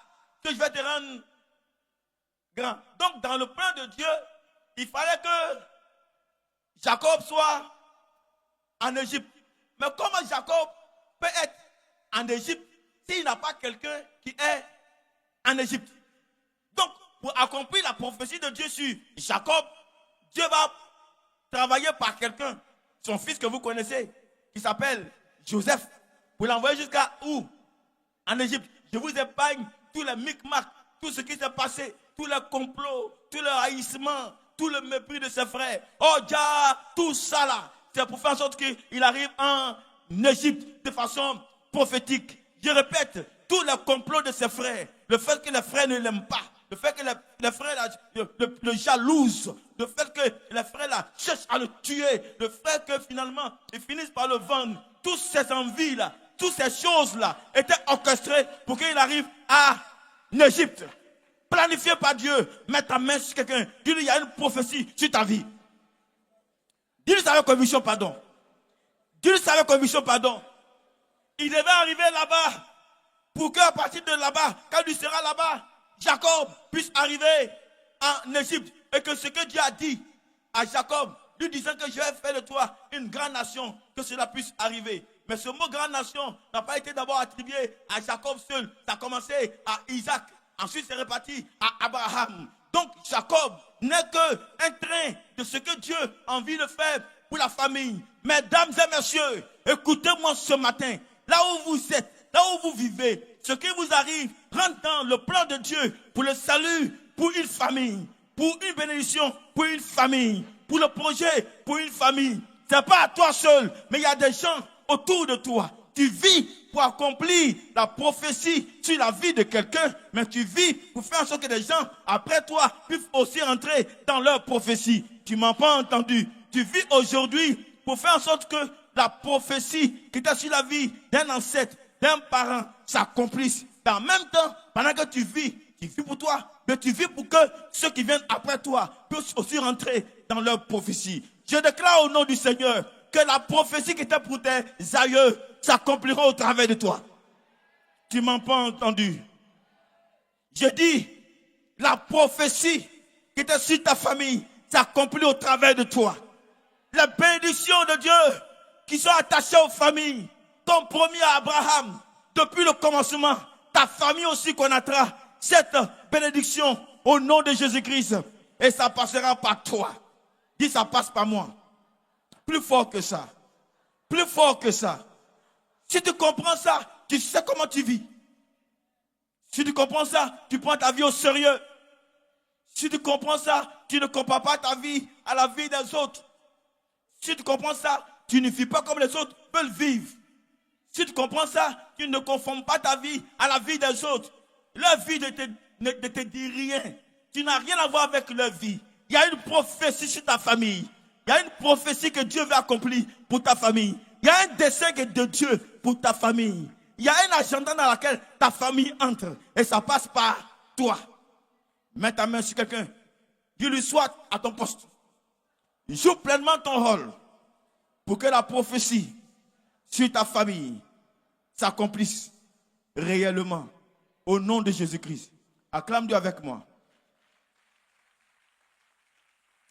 que je vais te rendre grand. Donc, dans le plan de Dieu, il fallait que Jacob soit en Égypte. Mais comment Jacob peut être en Égypte s'il n'a pas quelqu'un qui est en Égypte? Donc, pour accomplir la prophétie de Dieu sur Jacob, Dieu va travailler par quelqu'un, son fils que vous connaissez, qui s'appelle Joseph, pour l'envoyer jusqu'à où? En Égypte. Je vous épargne tous les micmacs, tout ce qui s'est passé, tous les complots, tout le haïssement, tout le mépris de ses frères. Oh, Jah, tout ça là, c'est pour faire en sorte qu'il arrive en Égypte de façon prophétique. Je répète, tous les complots de ses frères, le fait que les frères ne l'aiment pas, le fait que les frères là, le jalousent, le fait que les frères là cherchent à le tuer, le fait que finalement ils finissent par le vendre, toutes ces envies là, toutes ces choses là étaient orchestrées pour qu'il arrive en Égypte. Planifié par Dieu. Mets ta main sur quelqu'un. Dis-lui, il y a une prophétie sur ta vie. Dis-lui ça avec conviction, pardon. Dis-lui ça avec conviction, pardon. Il devait arriver là-bas pour qu'à partir de là-bas, quand il sera là-bas, Jacob puisse arriver en Égypte. Et que ce que Dieu a dit à Jacob, lui disant que je vais faire de toi une grande nation, que cela puisse arriver. Mais ce mot grande nation n'a pas été d'abord attribué à Jacob seul. Ça a commencé à Isaac. Ensuite, c'est reparti à Abraham. Donc, Jacob n'est qu'un train de ce que Dieu a envie de faire pour la famille. Mesdames et messieurs, écoutez-moi ce matin. Là où vous êtes, là où vous vivez, ce qui vous arrive rentre dans le plan de Dieu pour le salut, pour une famille, pour une bénédiction, pour une famille, pour le projet, pour une famille. Ce n'est pas à toi seul, mais il y a des gens autour de toi. Tu vis pour accomplir la prophétie sur la vie de quelqu'un, mais tu vis pour faire en sorte que les gens, après toi, puissent aussi entrer dans leur prophétie. Tu ne m'as pas entendu. Tu vis aujourd'hui pour faire en sorte que la prophétie qui était sur la vie d'un ancêtre, d'un parent, s'accomplisse. Et en même temps, pendant que tu vis pour toi, mais tu vis pour que ceux qui viennent après toi puissent aussi rentrer dans leur prophétie. Je déclare au nom du Seigneur que la prophétie qui était pour tes aïeux s'accomplira au travers de toi. Tu ne m'as pas entendu. Je dis, la prophétie qui était sur ta famille s'accomplit au travers de toi. Les bénédictions de Dieu qui sont attachées aux familles, comme promis à Abraham, depuis le commencement, ta famille aussi connaîtra cette bénédiction au nom de Jésus-Christ. Et ça passera par toi. Dis, ça passe par moi. Plus fort que ça. Plus fort que ça. Si tu comprends ça, tu sais comment tu vis. Si tu comprends ça, tu prends ta vie au sérieux. Si tu comprends ça, tu ne compares pas ta vie à la vie des autres. Si tu comprends ça, tu ne vis pas comme les autres veulent vivre. Si tu comprends ça, tu ne conformes pas ta vie à la vie des autres. Leur vie ne te dit rien. Tu n'as rien à voir avec leur vie. Il y a une prophétie sur ta famille. Il y a une prophétie que Dieu veut accomplir pour ta famille. Il y a un dessein de Dieu pour ta famille. Il y a un agenda dans lequel ta famille entre. Et ça passe par toi. Mets ta main sur quelqu'un. Dis-lui, sois à ton poste. Joue pleinement ton rôle pour que la prophétie sur ta famille s'accomplisse réellement. Au nom de Jésus-Christ. Acclame Dieu avec moi.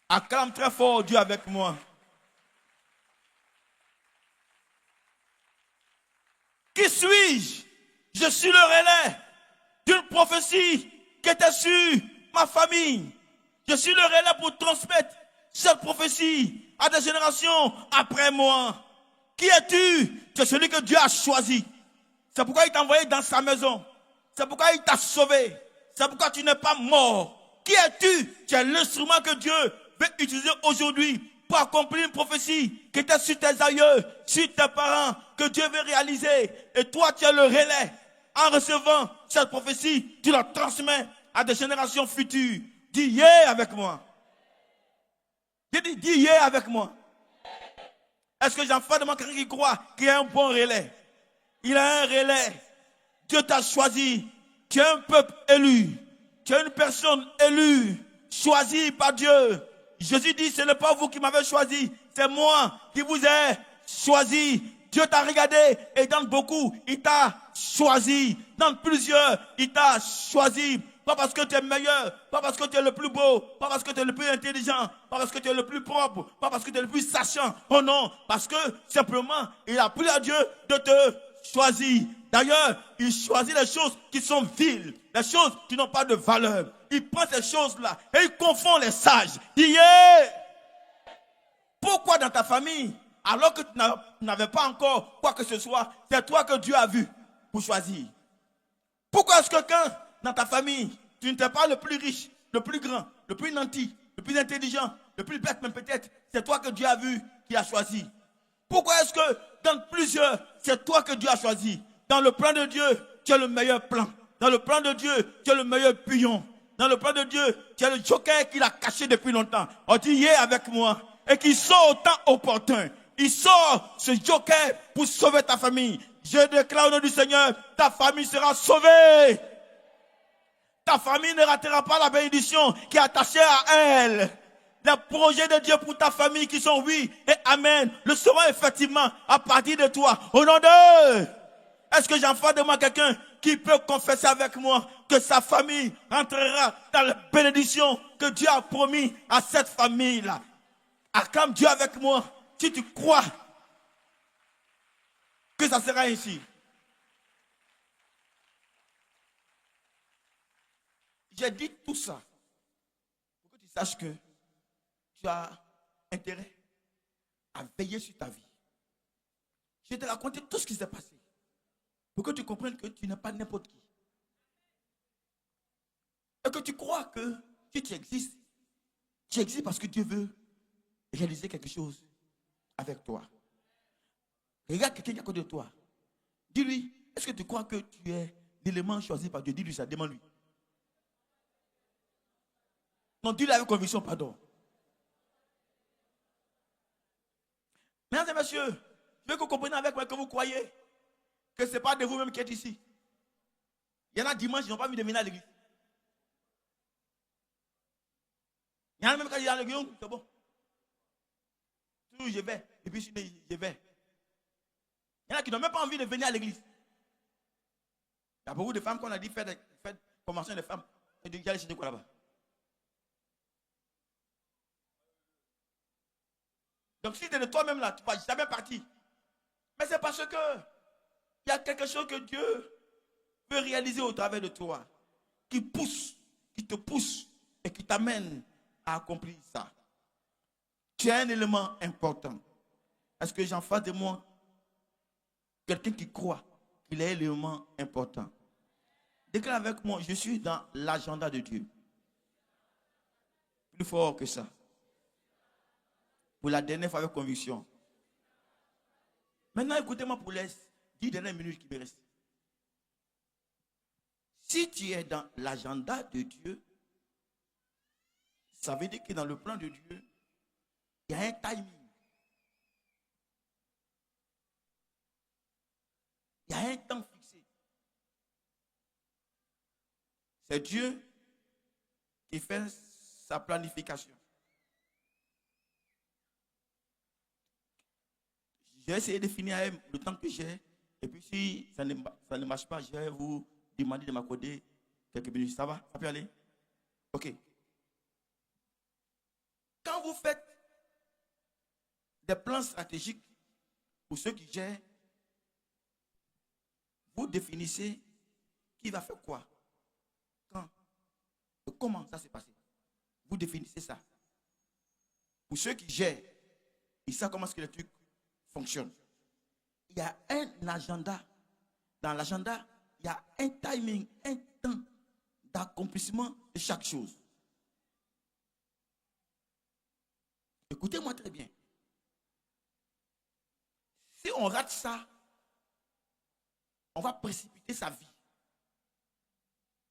Acclame très fort Dieu avec moi. Qui suis-je? Je suis le relais d'une prophétie qui était sur ma famille. Je suis le relais pour transmettre cette prophétie à des générations après moi. Qui es-tu? C'est celui que Dieu a choisi. C'est pourquoi il t'a envoyé dans sa maison. C'est pourquoi il t'a sauvé. C'est pourquoi tu n'es pas mort. Qui es-tu? Tu es l'instrument que Dieu veut utiliser aujourd'hui pour accomplir une prophétie qui était sur tes aïeux, sur tes parents, que Dieu veut réaliser. Et toi, tu es le relais. En recevant cette prophétie, tu la transmets à des générations futures. Dis yeah avec moi. J'ai dit, dis yeah avec moi. Est-ce que j'en fais de moi quelqu'un qui croit qu'il y a un bon relais? Il a un relais. Dieu t'a choisi. Tu es un peuple élu. Tu es une personne élue, choisie par Dieu. Jésus dit, ce n'est pas vous qui m'avez choisi, c'est moi qui vous ai choisi. Dieu t'a regardé et dans beaucoup, il t'a choisi. Dans plusieurs, il t'a choisi. Pas parce que tu es meilleur, pas parce que tu es le plus beau, pas parce que tu es le plus intelligent, pas parce que tu es le plus propre, pas parce que tu es le plus sachant. Oh non, parce que simplement, il a pris à Dieu de te choisir. D'ailleurs, il choisit les choses qui sont viles, les choses qui n'ont pas de valeur. Il prend ces choses-là et il confond les sages. Il est. Pourquoi dans ta famille, alors que tu n'avais pas encore quoi que ce soit, c'est toi que Dieu a vu pour choisir? Pourquoi est-ce que quand dans ta famille, tu n'étais pas le plus riche, le plus grand, le plus nanti, le plus intelligent, le plus bête même peut-être, c'est toi que Dieu a vu qui a choisi? Pourquoi est-ce que dans plusieurs, c'est toi que Dieu a choisi? Dans le plan de Dieu, tu as le meilleur plan. Dans le plan de Dieu, tu as le meilleur pion. Dans le plan de Dieu, tu as le joker qu'il a caché depuis longtemps. On dit, yeah avec moi. Et qui sort au temps opportun. Il sort ce joker pour sauver ta famille. Je déclare au nom du Seigneur, ta famille sera sauvée. Ta famille ne ratera pas la bénédiction qui est attachée à elle. Les projets de Dieu pour ta famille qui sont oui et amen le seront effectivement à partir de toi. Au nom de... Est-ce que j'en fais de moi quelqu'un qui peut confesser avec moi que sa famille entrera dans la bénédiction que Dieu a promis à cette famille-là? Acclame Dieu avec moi si tu crois que ça sera ainsi. J'ai dit tout ça pour que tu saches que tu as intérêt à veiller sur ta vie. Je vais te raconter tout ce qui s'est passé pour que tu comprennes que tu n'es pas n'importe qui. Et que tu crois que si tu existes parce que Dieu veut réaliser quelque chose avec toi. Regarde quelqu'un qui est à côté de toi. Dis-lui, est-ce que tu crois que tu es l'élément choisi par Dieu? Dis-lui ça, demande-lui. Non, dis-lui avec conviction, pardon. Mesdames et messieurs, je veux que vous compreniez avec moi que vous croyez que ce n'est pas de vous-même qui êtes ici. Il y en a dimanche, ils n'ont pas envie de venir à l'église. Il y en a même quand ils sont à l'église, c'est bon. Toujours je vais, et puis je vais. Il y en a qui n'ont même pas envie de venir à l'église. Il y a beaucoup de femmes qu'on a dit faire convention de femmes. Et de aller chez quoi là-bas. Donc si tu es de toi-même là, tu ne vas jamais partir. Mais c'est parce que il y a quelque chose que Dieu veut réaliser au travers de toi, qui te pousse et qui t'amène à accomplir ça. Tu es un élément important. Est-ce que j'en fasse de moi quelqu'un qui croit qu'il est un élément important? Déclare avec moi, je suis dans l'agenda de Dieu. Plus fort que ça. Pour la dernière fois avec conviction. Maintenant, écoutez-moi pour les 10 dernières minutes qui me restent. Si tu es dans l'agenda de Dieu, ça veut dire que dans le plan de Dieu, il y a un timing. Il y a un temps fixé. C'est Dieu qui fait sa planification. Je vais essayer de finir le temps que j'ai. Et puis si ça ne marche pas, je vais vous demander de m'accorder quelques minutes. Ça va? Ça peut aller? Ok. Quand vous faites des plans stratégiques pour ceux qui gèrent, vous définissez qui va faire quoi, quand, et comment ça s'est passé. Vous définissez ça. Pour ceux qui gèrent, ils savent comment est-ce que les trucs fonctionnent. Il y a un agenda. Dans l'agenda, il y a un timing, un temps d'accomplissement de chaque chose. Écoutez-moi très bien. Si on rate ça, on va précipiter sa vie.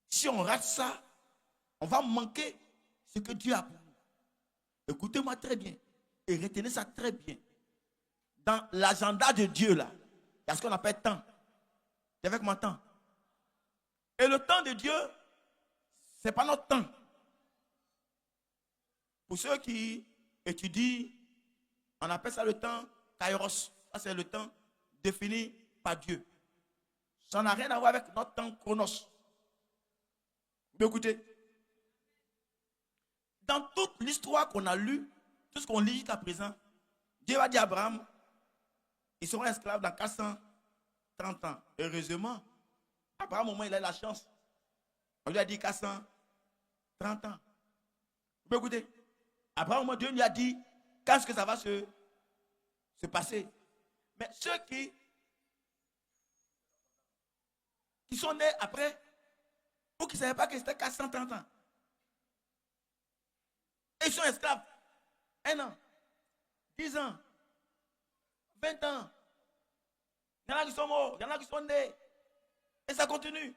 Si on rate ça, on va manquer ce que Dieu a pour nous. Écoutez-moi très bien et retenez ça très bien. Dans l'agenda de Dieu, là, il y a ce qu'on appelle temps. C'est avec mon temps. Et le temps de Dieu, ce n'est pas notre temps. Pour ceux qui étudient, on appelle ça le temps kairos. Ça, c'est le temps défini par Dieu. Ça n'a rien à voir avec notre temps chronos. Vous écoutez? Dans toute l'histoire qu'on a lue, tout ce qu'on lit jusqu'à présent, Dieu a dit à Abraham, ils seront esclaves dans 430 ans. Heureusement, Abraham, au moins, il a la chance. On lui a dit 430 ans. Vous écoutez? Abraham, au moins, Dieu lui a dit quand est-ce que ça va se passer. Mais ceux qui sont nés après, ou qui ne savaient pas que c'était 430 ans, et ils sont esclaves. 1 an, 10 ans, 20 ans. Il y en a qui sont morts, il y en a qui sont nés. Et ça continue. Il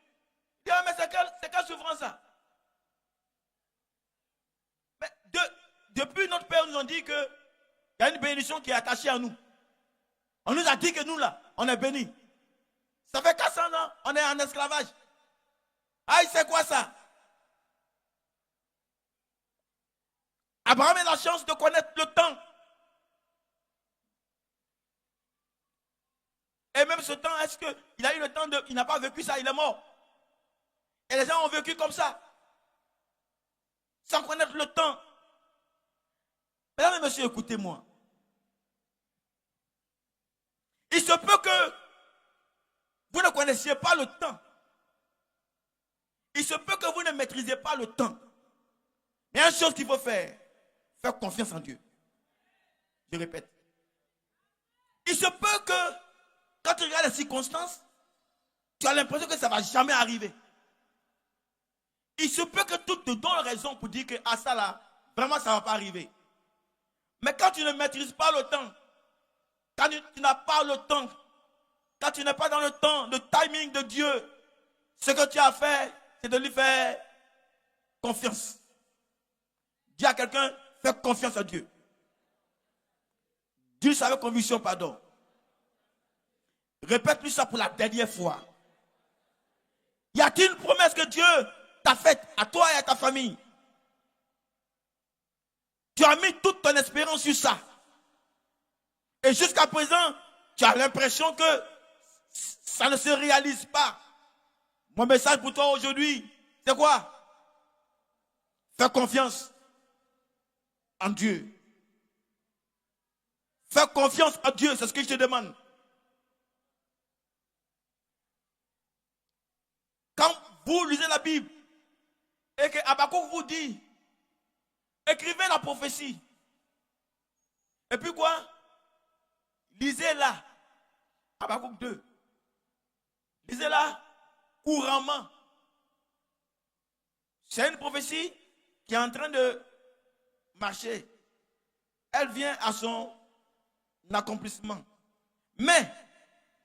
dit, ah, mais c'est quelle souffrance ça? Mais depuis notre Père nous a dit qu'il y a une bénédiction qui est attachée à nous. On nous a dit que nous là, on est bénis. Ça fait 400 ans, on est en esclavage. Aïe, c'est quoi ça? Abraham a la chance de connaître le temps. Et même ce temps, est-ce qu'il a eu le temps de... Il n'a pas vécu ça, il est mort. Et les gens ont vécu comme ça. Sans connaître le temps. Mesdames et messieurs, écoutez-moi. Il se peut que vous ne connaissiez pas le temps. Il se peut que vous ne maîtrisez pas le temps. Mais il y a une chose qu'il faut faire. Faire confiance en Dieu. Je répète. Il se peut que, quand tu regardes les circonstances, tu as l'impression que ça ne va jamais arriver. Il se peut que tout te donne raison pour dire que à ça là, vraiment ça ne va pas arriver. Mais quand tu ne maîtrises pas le temps, quand tu n'as pas le temps, quand tu n'es pas dans le temps, le timing de Dieu, ce que tu as fait, c'est de lui faire confiance. Dis à quelqu'un, fais confiance à Dieu. Dis ça avec conviction, pardon. Répète-lui ça pour la dernière fois. Y a-t-il une promesse que Dieu t'a faite à toi et à ta famille? Tu as mis toute ton espérance sur ça. Et jusqu'à présent, tu as l'impression que ça ne se réalise pas. Mon message pour toi aujourd'hui, c'est quoi? Fais confiance en Dieu. Fais confiance en Dieu, c'est ce que je te demande. Quand vous lisez la Bible et que Habakkuk vous dit, écrivez la prophétie. Et puis quoi? Lisez-la. Habakkuk 2. Lisez-la couramment. C'est une prophétie qui est en train de marcher. Elle vient à son accomplissement. Mais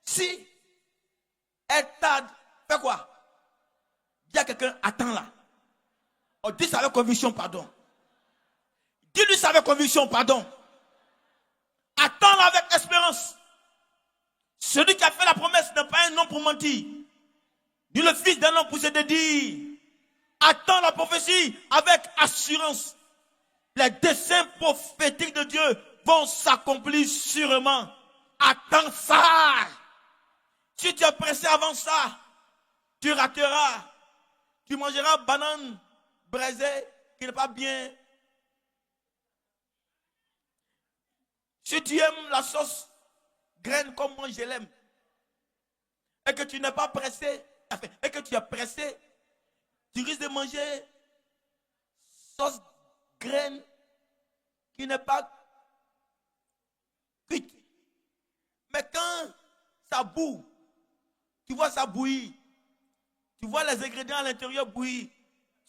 si elle tarde, fais quoi? Dis à quelqu'un, attends là. Oh, dis ça avec conviction, pardon. Dis-lui ça avec conviction, pardon. Attends là avec espérance. Celui qui a fait la promesse n'est pas un homme pour mentir. Ni le fils d'un homme pour se dédire. Attends la prophétie avec assurance. Les desseins prophétiques de Dieu vont s'accomplir sûrement. Attends ça. Si tu es pressé avant ça, tu rateras. Tu mangeras banane braisée qui n'est pas bien. Si tu aimes la sauce graine comme moi je l'aime, et que tu n'es pas pressé, et que tu es pressé, tu risques de manger sauce graine qui n'est pas cuite. Mais quand ça bout, tu vois ça bouillir, Tu vois les ingrédients à l'intérieur bouillir.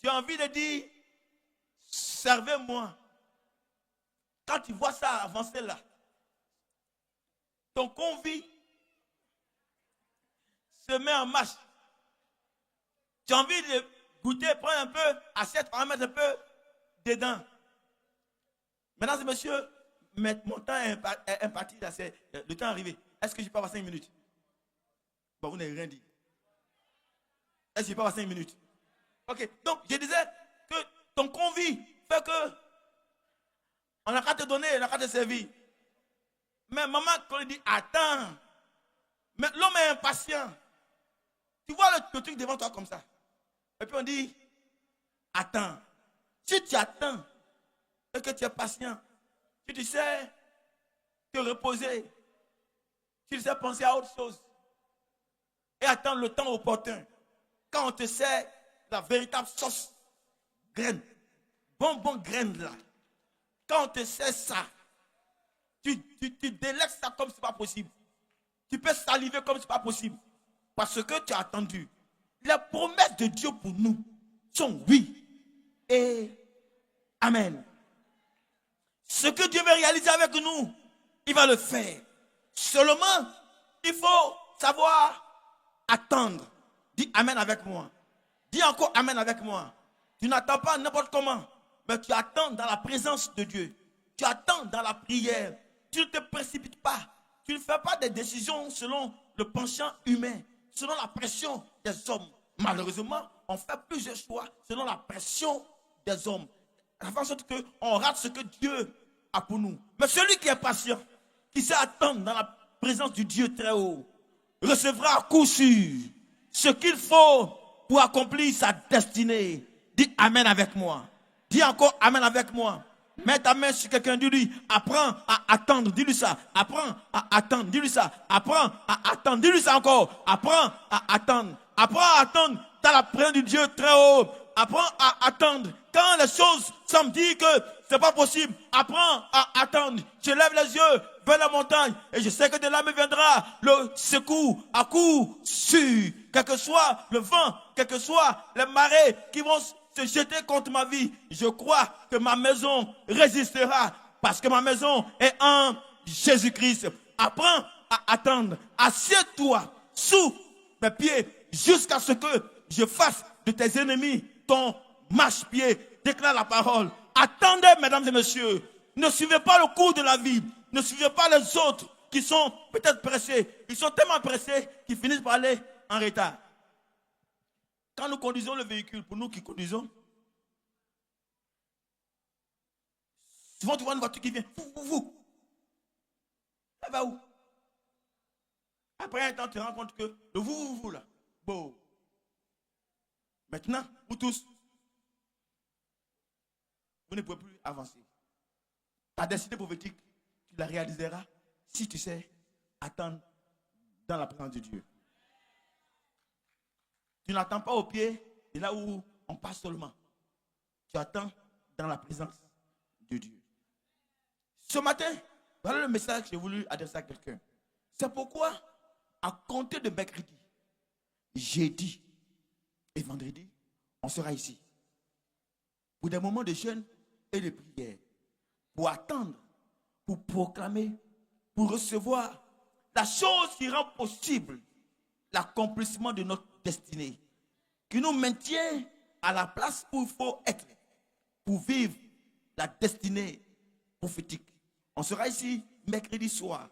Tu as envie de dire, servez-moi. Quand tu vois ça avancer là, ton convie se met en marche. Tu as envie de goûter, prendre un peu, assiette, en mettre un peu dedans. Mesdames et messieurs, mon temps est imparti, le temps est arrivé. Est-ce que je peux avoir 5 minutes? Bon, vous n'avez rien dit. Est-ce que je peux avoir 5 minutes? Ok, donc je disais que ton convie fait que on n'a qu'à te donner, on n'a qu'à te servir. Mais maman, quand il dit attends, mais l'homme est impatient. Tu vois le truc devant toi comme ça. Et puis on dit attends. Si tu attends et que tu es patient, si tu sais te reposer, si tu sais penser à autre chose et attendre le temps opportun, quand on te sert la véritable sauce, graine, bonbon graine là, quand on te sert ça, tu délectes ça comme c'est pas possible. Tu peux saliver comme c'est pas possible. Parce que tu as attendu. Les promesses de Dieu pour nous sont oui et amen. Ce que Dieu veut réaliser avec nous, il va le faire. Seulement, il faut savoir attendre. Dis amen avec moi. Dis encore amen avec moi. Tu n'attends pas n'importe comment, mais tu attends dans la présence de Dieu. Tu attends dans la prière. Tu ne te précipites pas. Tu ne fais pas des décisions selon le penchant humain, selon la pression des hommes. Malheureusement, on fait plusieurs choix selon la pression des hommes. La façon qu'on rate ce que Dieu a pour nous. Mais celui qui est patient, qui sait attendre dans la présence du Dieu très haut, recevra à coup sûr ce qu'il faut pour accomplir sa destinée. Dis amen avec moi. Dis encore amen avec moi. Mets ta main sur quelqu'un, dis-lui, apprends à attendre, dis-lui ça. Apprends à attendre, dis-lui ça. Apprends à attendre, dis-lui ça encore. Apprends à attendre. Apprends à attendre dans la présence du Dieu très haut. Apprends à attendre. Quand les choses semblent dire que c'est pas possible, apprends à attendre. Je lève les yeux vers la montagne et je sais que de là me viendra le secours à coup sûr. Quel que soit le vent, quel que soit les marées qui vont se jeter contre ma vie, je crois que ma maison résistera parce que ma maison est en Jésus-Christ. Apprends à attendre. Assieds-toi sous mes pieds jusqu'à ce que je fasse de tes ennemis ton marchepied. Déclare la parole. Attendez, mesdames et messieurs. Ne suivez pas le cours de la vie. Ne suivez pas les autres qui sont peut-être pressés. Ils sont tellement pressés qu'ils finissent par aller en retard. Quand nous conduisons le véhicule, pour nous qui conduisons, souvent tu vois une voiture qui vient. Elle va où? Après un temps, tu te rends compte que le vous là, bon. Maintenant, vous tous, vous ne pouvez plus avancer. Ta destinée prophétique, tu la réaliseras si tu sais attendre dans la présence de Dieu. Tu n'attends pas au pied de là où on passe seulement. Tu attends dans la présence de Dieu. Ce matin, voilà le message que j'ai voulu adresser à quelqu'un. C'est pourquoi, à compter de mercredi, jeudi et vendredi, on sera ici. Pour des moments de jeûne et de prière. Pour attendre, pour proclamer, pour recevoir la chose qui rend possible l'accomplissement de notre destinée, qui nous maintient à la place où il faut être pour vivre la destinée prophétique. On sera ici mercredi soir,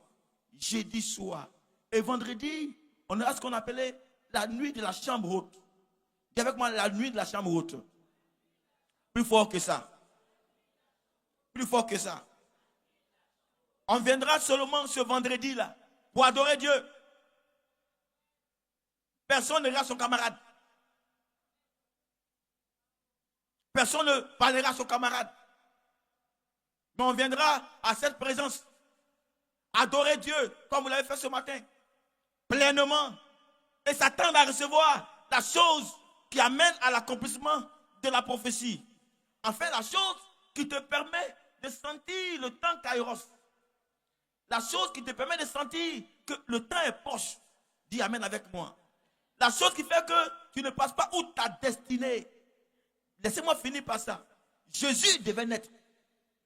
jeudi soir et vendredi, on aura ce qu'on appelait la nuit de la chambre haute. Dis avec moi la nuit de la chambre haute. Plus fort que ça. Plus fort que ça. On viendra seulement ce vendredi-là pour adorer Dieu. Personne ne verra son camarade. Personne ne parlera à son camarade. Mais on viendra à cette présence. Adorer Dieu comme vous l'avez fait ce matin. Pleinement. Et s'attendre à recevoir la chose qui amène à l'accomplissement de la prophétie. Enfin, la chose qui te permet de sentir le temps kairos. La chose qui te permet de sentir que le temps est proche. Dis amen avec moi. La chose qui fait que tu ne passes pas où ta destinée. Laissez-moi finir par ça. Jésus devait naître.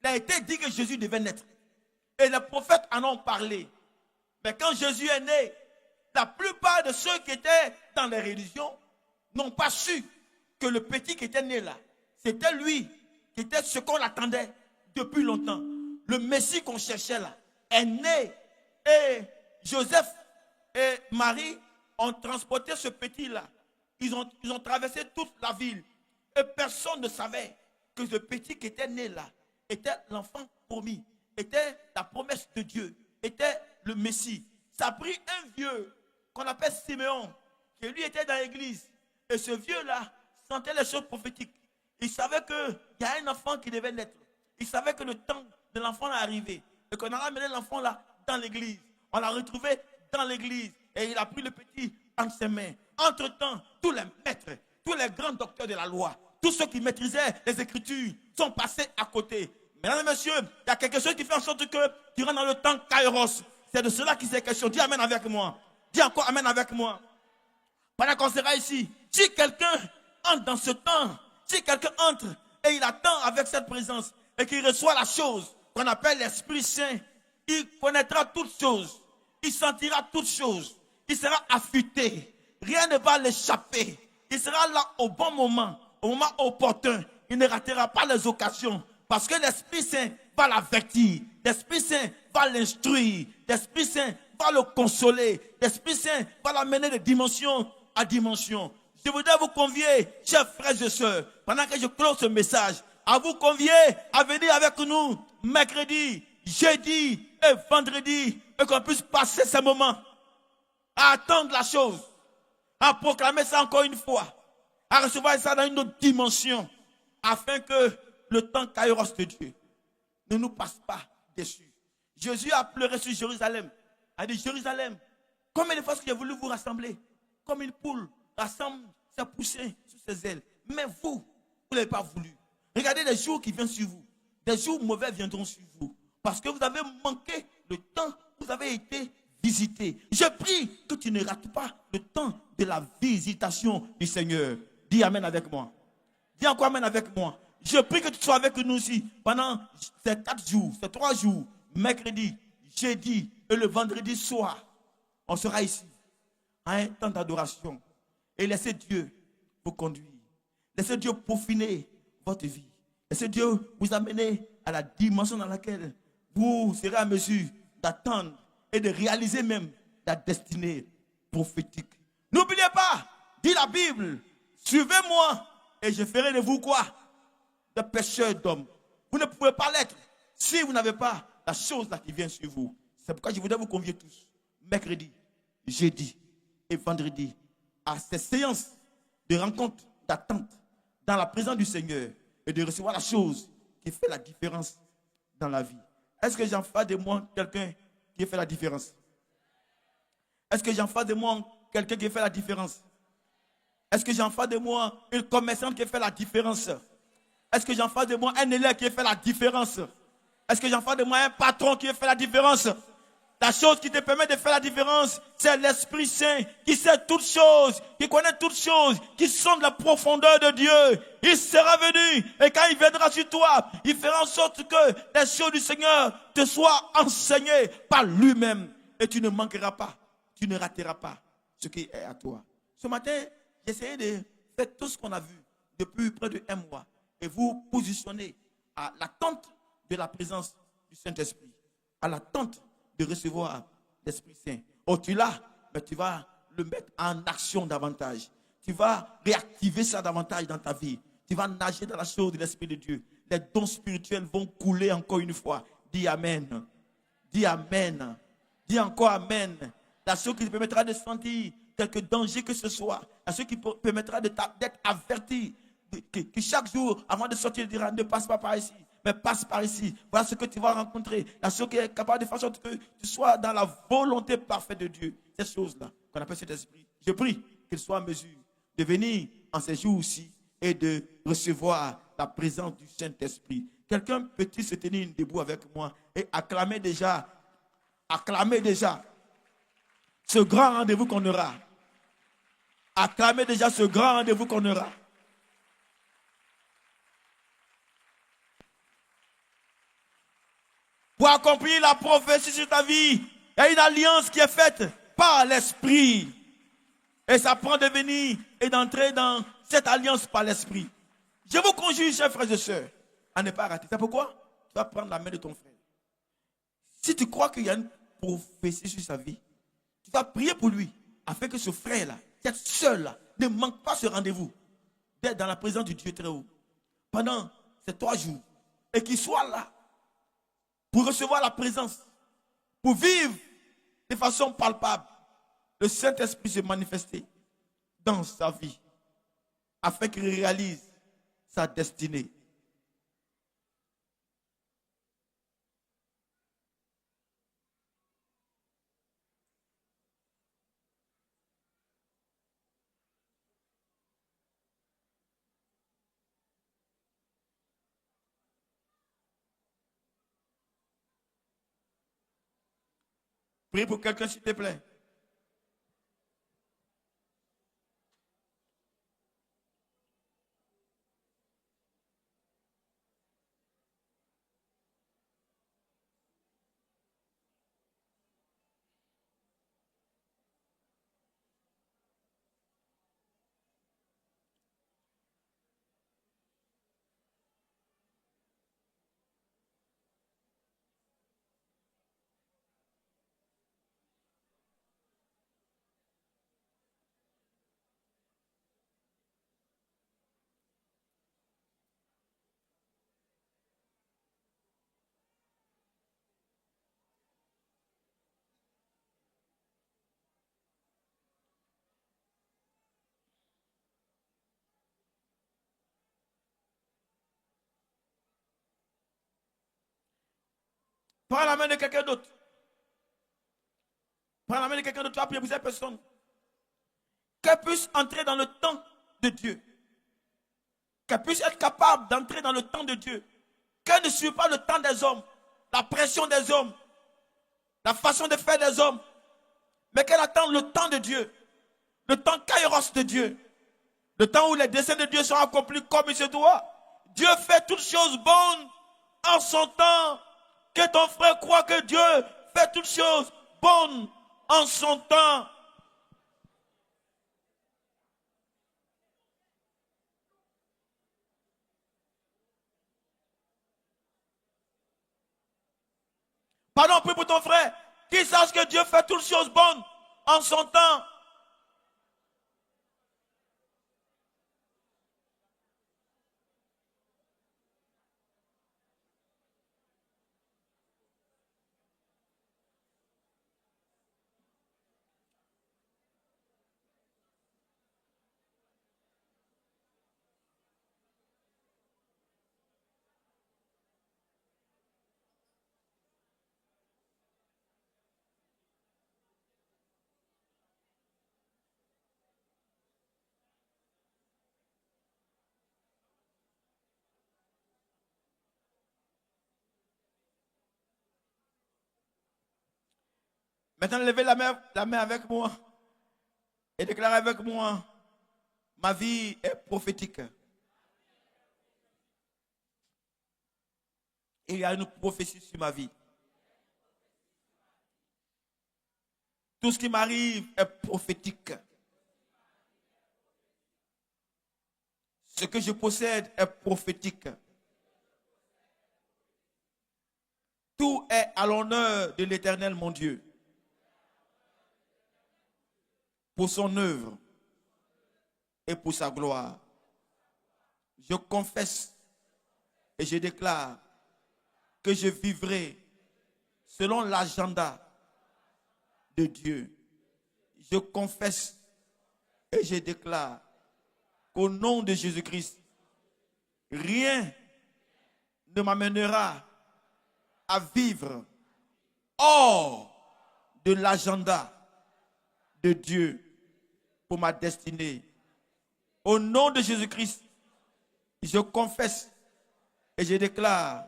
Il a été dit que Jésus devait naître. Et les prophètes en ont parlé. Mais quand Jésus est né, la plupart de ceux qui étaient dans les religions n'ont pas su que le petit qui était né là, c'était lui, qui était ce qu'on attendait depuis longtemps. Le Messie qu'on cherchait là est né. Et Joseph et Marie ont transporté ce petit-là. Ils ont traversé toute la ville. Et personne ne savait que ce petit qui était né là était l'enfant promis, était la promesse de Dieu, était le Messie. Ça a pris un vieux qu'on appelle Siméon, qui lui était dans l'église. Et ce vieux-là sentait les choses prophétiques. Il savait qu'il y a un enfant qui devait naître. Il savait que le temps de l'enfant est arrivé. Et qu'on allait amener l'enfant là dans l'église. On l'a retrouvé dans l'église. Et il a pris le petit entre ses mains. Entre-temps, tous les maîtres, tous les grands docteurs de la loi, tous ceux qui maîtrisaient les Écritures sont passés à côté. Mesdames et messieurs, il y a quelque chose qui fait en sorte que tu rentres dans le temps Kairos. C'est de cela qu'il s'est question. Dis Amen avec moi. Dis encore Amen avec moi. Pendant qu'on sera ici, si quelqu'un entre dans ce temps, si quelqu'un entre et il attend avec cette présence et qu'il reçoit la chose qu'on appelle l'Esprit Saint, il connaîtra toutes choses. Il sentira toutes choses. Il sera affûté. Rien ne va l'échapper. Il sera là au bon moment, au moment opportun. Il ne ratera pas les occasions. Parce que l'Esprit Saint va l'avertir. L'Esprit Saint va l'instruire. L'Esprit Saint va le consoler. L'Esprit Saint va l'amener de dimension à dimension. Je voudrais vous convier, chers frères et sœurs, pendant que je close ce message, à vous convier à venir avec nous mercredi, jeudi et vendredi, et qu'on puisse passer ces moments à attendre la chose, à proclamer ça encore une fois, à recevoir ça dans une autre dimension, afin que le temps Kairos de Dieu ne nous passe pas dessus. Jésus a pleuré sur Jérusalem. Il a dit, Jérusalem, combien de fois est-ce que j'ai voulu vous rassembler? Comme une poule rassemble ses poussins sous ses ailes. Mais vous n'avez pas voulu. Regardez les jours qui viennent sur vous. Des jours mauvais viendront sur vous. Parce que vous avez manqué le temps où vous avez été visité. Je prie que tu ne rates pas le temps de la visitation du Seigneur. Dis Amen avec moi. Dis encore Amen avec moi. Je prie que tu sois avec nous aussi pendant ces 4 jours, ces 3 jours, mercredi, jeudi et le vendredi soir. On sera ici à un temps d'adoration. Et laissez Dieu vous conduire. Laissez Dieu peaufiner votre vie. Laissez Dieu vous amener à la dimension dans laquelle vous serez à mesure d'attendre et de réaliser même la destinée prophétique. N'oubliez pas, dit la Bible, suivez-moi et je ferai de vous quoi? Des pêcheurs d'hommes. Vous ne pouvez pas l'être si vous n'avez pas la chose là qui vient sur vous. C'est pourquoi je voudrais vous convier tous, mercredi, jeudi et vendredi, à ces séances de rencontres, d'attente dans la présence du Seigneur et de recevoir la chose qui fait la différence dans la vie. Est-ce que j'en fais de moi quelqu'un qui fait la différence? Est-ce que j'en fais de moi quelqu'un qui fait la différence? Est-ce que j'en fais de moi une commerçante qui fait la différence? Est-ce que j'en fais de moi un élève qui fait la différence? Est-ce que j'en fais de moi un patron qui fait la différence? La chose qui te permet de faire la différence, c'est l'Esprit Saint qui sait toutes choses, qui connaît toutes choses, qui sonde la profondeur de Dieu. Il sera venu et quand il viendra sur toi, il fera en sorte que les choses du Seigneur te soient enseignées par lui-même. Et tu ne manqueras pas, tu ne rateras pas ce qui est à toi. Ce matin, j'ai essayé de faire tout ce qu'on a vu depuis près de 1 mois et vous positionner à l'attente de la présence du Saint-Esprit, à l'attente de recevoir l'Esprit Saint. Oh, tu l'as, mais tu vas le mettre en action davantage. Tu vas réactiver ça davantage dans ta vie. Tu vas nager dans la chose de l'Esprit de Dieu. Les dons spirituels vont couler encore une fois. Dis Amen. Dis Amen. Dis encore Amen. La chose qui te permettra de sentir quelque danger que ce soit. La chose qui te permettra d'être averti. Que chaque jour, avant de sortir, il dira, ne passe pas par ici. Mais passe par ici. Voilà ce que tu vas rencontrer. La chose qui est capable de faire en sorte que tu sois dans la volonté parfaite de Dieu. Ces choses-là qu'on appelle cet esprit. Je prie qu'il soit en mesure de venir en ces jours-ci et de recevoir la présence du Saint-Esprit. Quelqu'un peut-il se tenir debout avec moi et acclamer déjà ce grand rendez-vous qu'on aura. Acclamez déjà ce grand rendez-vous qu'on aura. Pour accomplir la prophétie sur ta vie, il y a une alliance qui est faite par l'Esprit. Et ça prend de venir et d'entrer dans cette alliance par l'Esprit. Je vous conjure, chers frères et sœurs, à ne pas rater. C'est pourquoi tu vas prendre la main de ton frère. Si tu crois qu'il y a une prophétie sur sa vie, tu vas prier pour lui, afin que ce frère-là, cette sœur-là, ne manque pas ce rendez-vous, d'être dans la présence du Dieu très haut, pendant ces 3 jours, et qu'il soit là, pour recevoir la présence, pour vivre de façon palpable, le Saint-Esprit se manifester dans sa vie, afin qu'il réalise sa destinée. Prie pour quelqu'un, s'il te plaît. Prends la main de quelqu'un d'autre. Prends la main de quelqu'un d'autre. Tu vas prier pour cette personne. Qu'elle puisse entrer dans le temps de Dieu. Qu'elle puisse être capable d'entrer dans le temps de Dieu. Qu'elle ne suive pas le temps des hommes, la pression des hommes, la façon de faire des hommes. Mais qu'elle attende le temps de Dieu. Le temps kairos de Dieu. Le temps où les desseins de Dieu sont accomplis comme il se doit. Dieu fait toutes choses bonnes en son temps. Que ton frère croit que Dieu fait toutes choses bonnes en son temps. Pardon, prie pour ton frère. Qu'il sache que Dieu fait toutes choses bonnes en son temps. Maintenant, levez la main avec moi et déclarez avec moi, ma vie est prophétique. Il y a une prophétie sur ma vie. Tout ce qui m'arrive est prophétique. Ce que je possède est prophétique. Tout est à l'honneur de l'Éternel, mon Dieu. Pour son œuvre et pour sa gloire. Je confesse et je déclare que je vivrai selon l'agenda de Dieu. Je confesse et je déclare qu'au nom de Jésus-Christ, rien ne m'amènera à vivre hors de l'agenda de Dieu pour ma destinée. Au nom de Jésus-Christ, je confesse et je déclare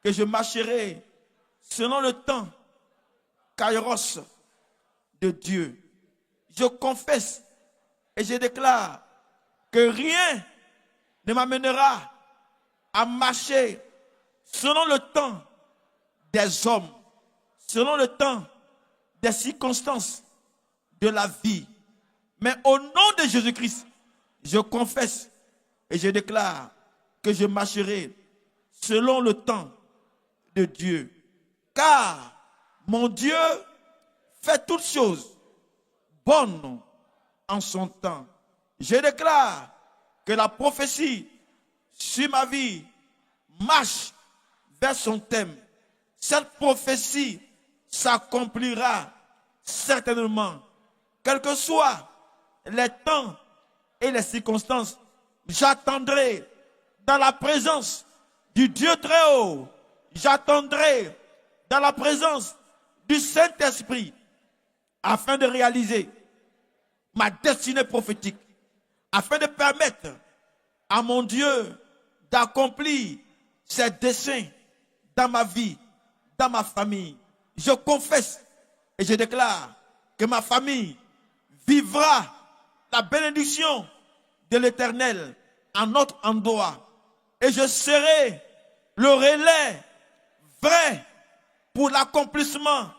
que je marcherai selon le temps kairos de Dieu. Je confesse Et je déclare que rien ne m'amènera à marcher selon le temps des hommes, selon le temps des circonstances de la vie. Mais au nom de Jésus-Christ, je confesse et je déclare que je marcherai selon le temps de Dieu. Car mon Dieu fait toutes choses bonnes en son temps. Je déclare que la prophétie sur ma vie marche vers son thème. Cette prophétie s'accomplira certainement. Quels que soient les temps et les circonstances, j'attendrai dans la présence du Dieu très haut. J'attendrai dans la présence du Saint-Esprit afin de réaliser ma destinée prophétique, afin de permettre à mon Dieu d'accomplir ses desseins dans ma vie, dans ma famille. Je confesse et je déclare que ma famille vivra la bénédiction de l'Éternel en notre endroit. Et je serai le relais vrai pour l'accomplissement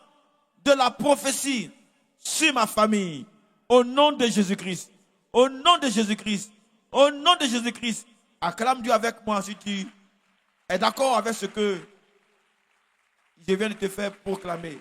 de la prophétie sur ma famille. Au nom de Jésus-Christ. Au nom de Jésus-Christ. Au nom de Jésus-Christ. Acclame Dieu avec moi si tu es d'accord avec ce que je viens de te faire proclamer.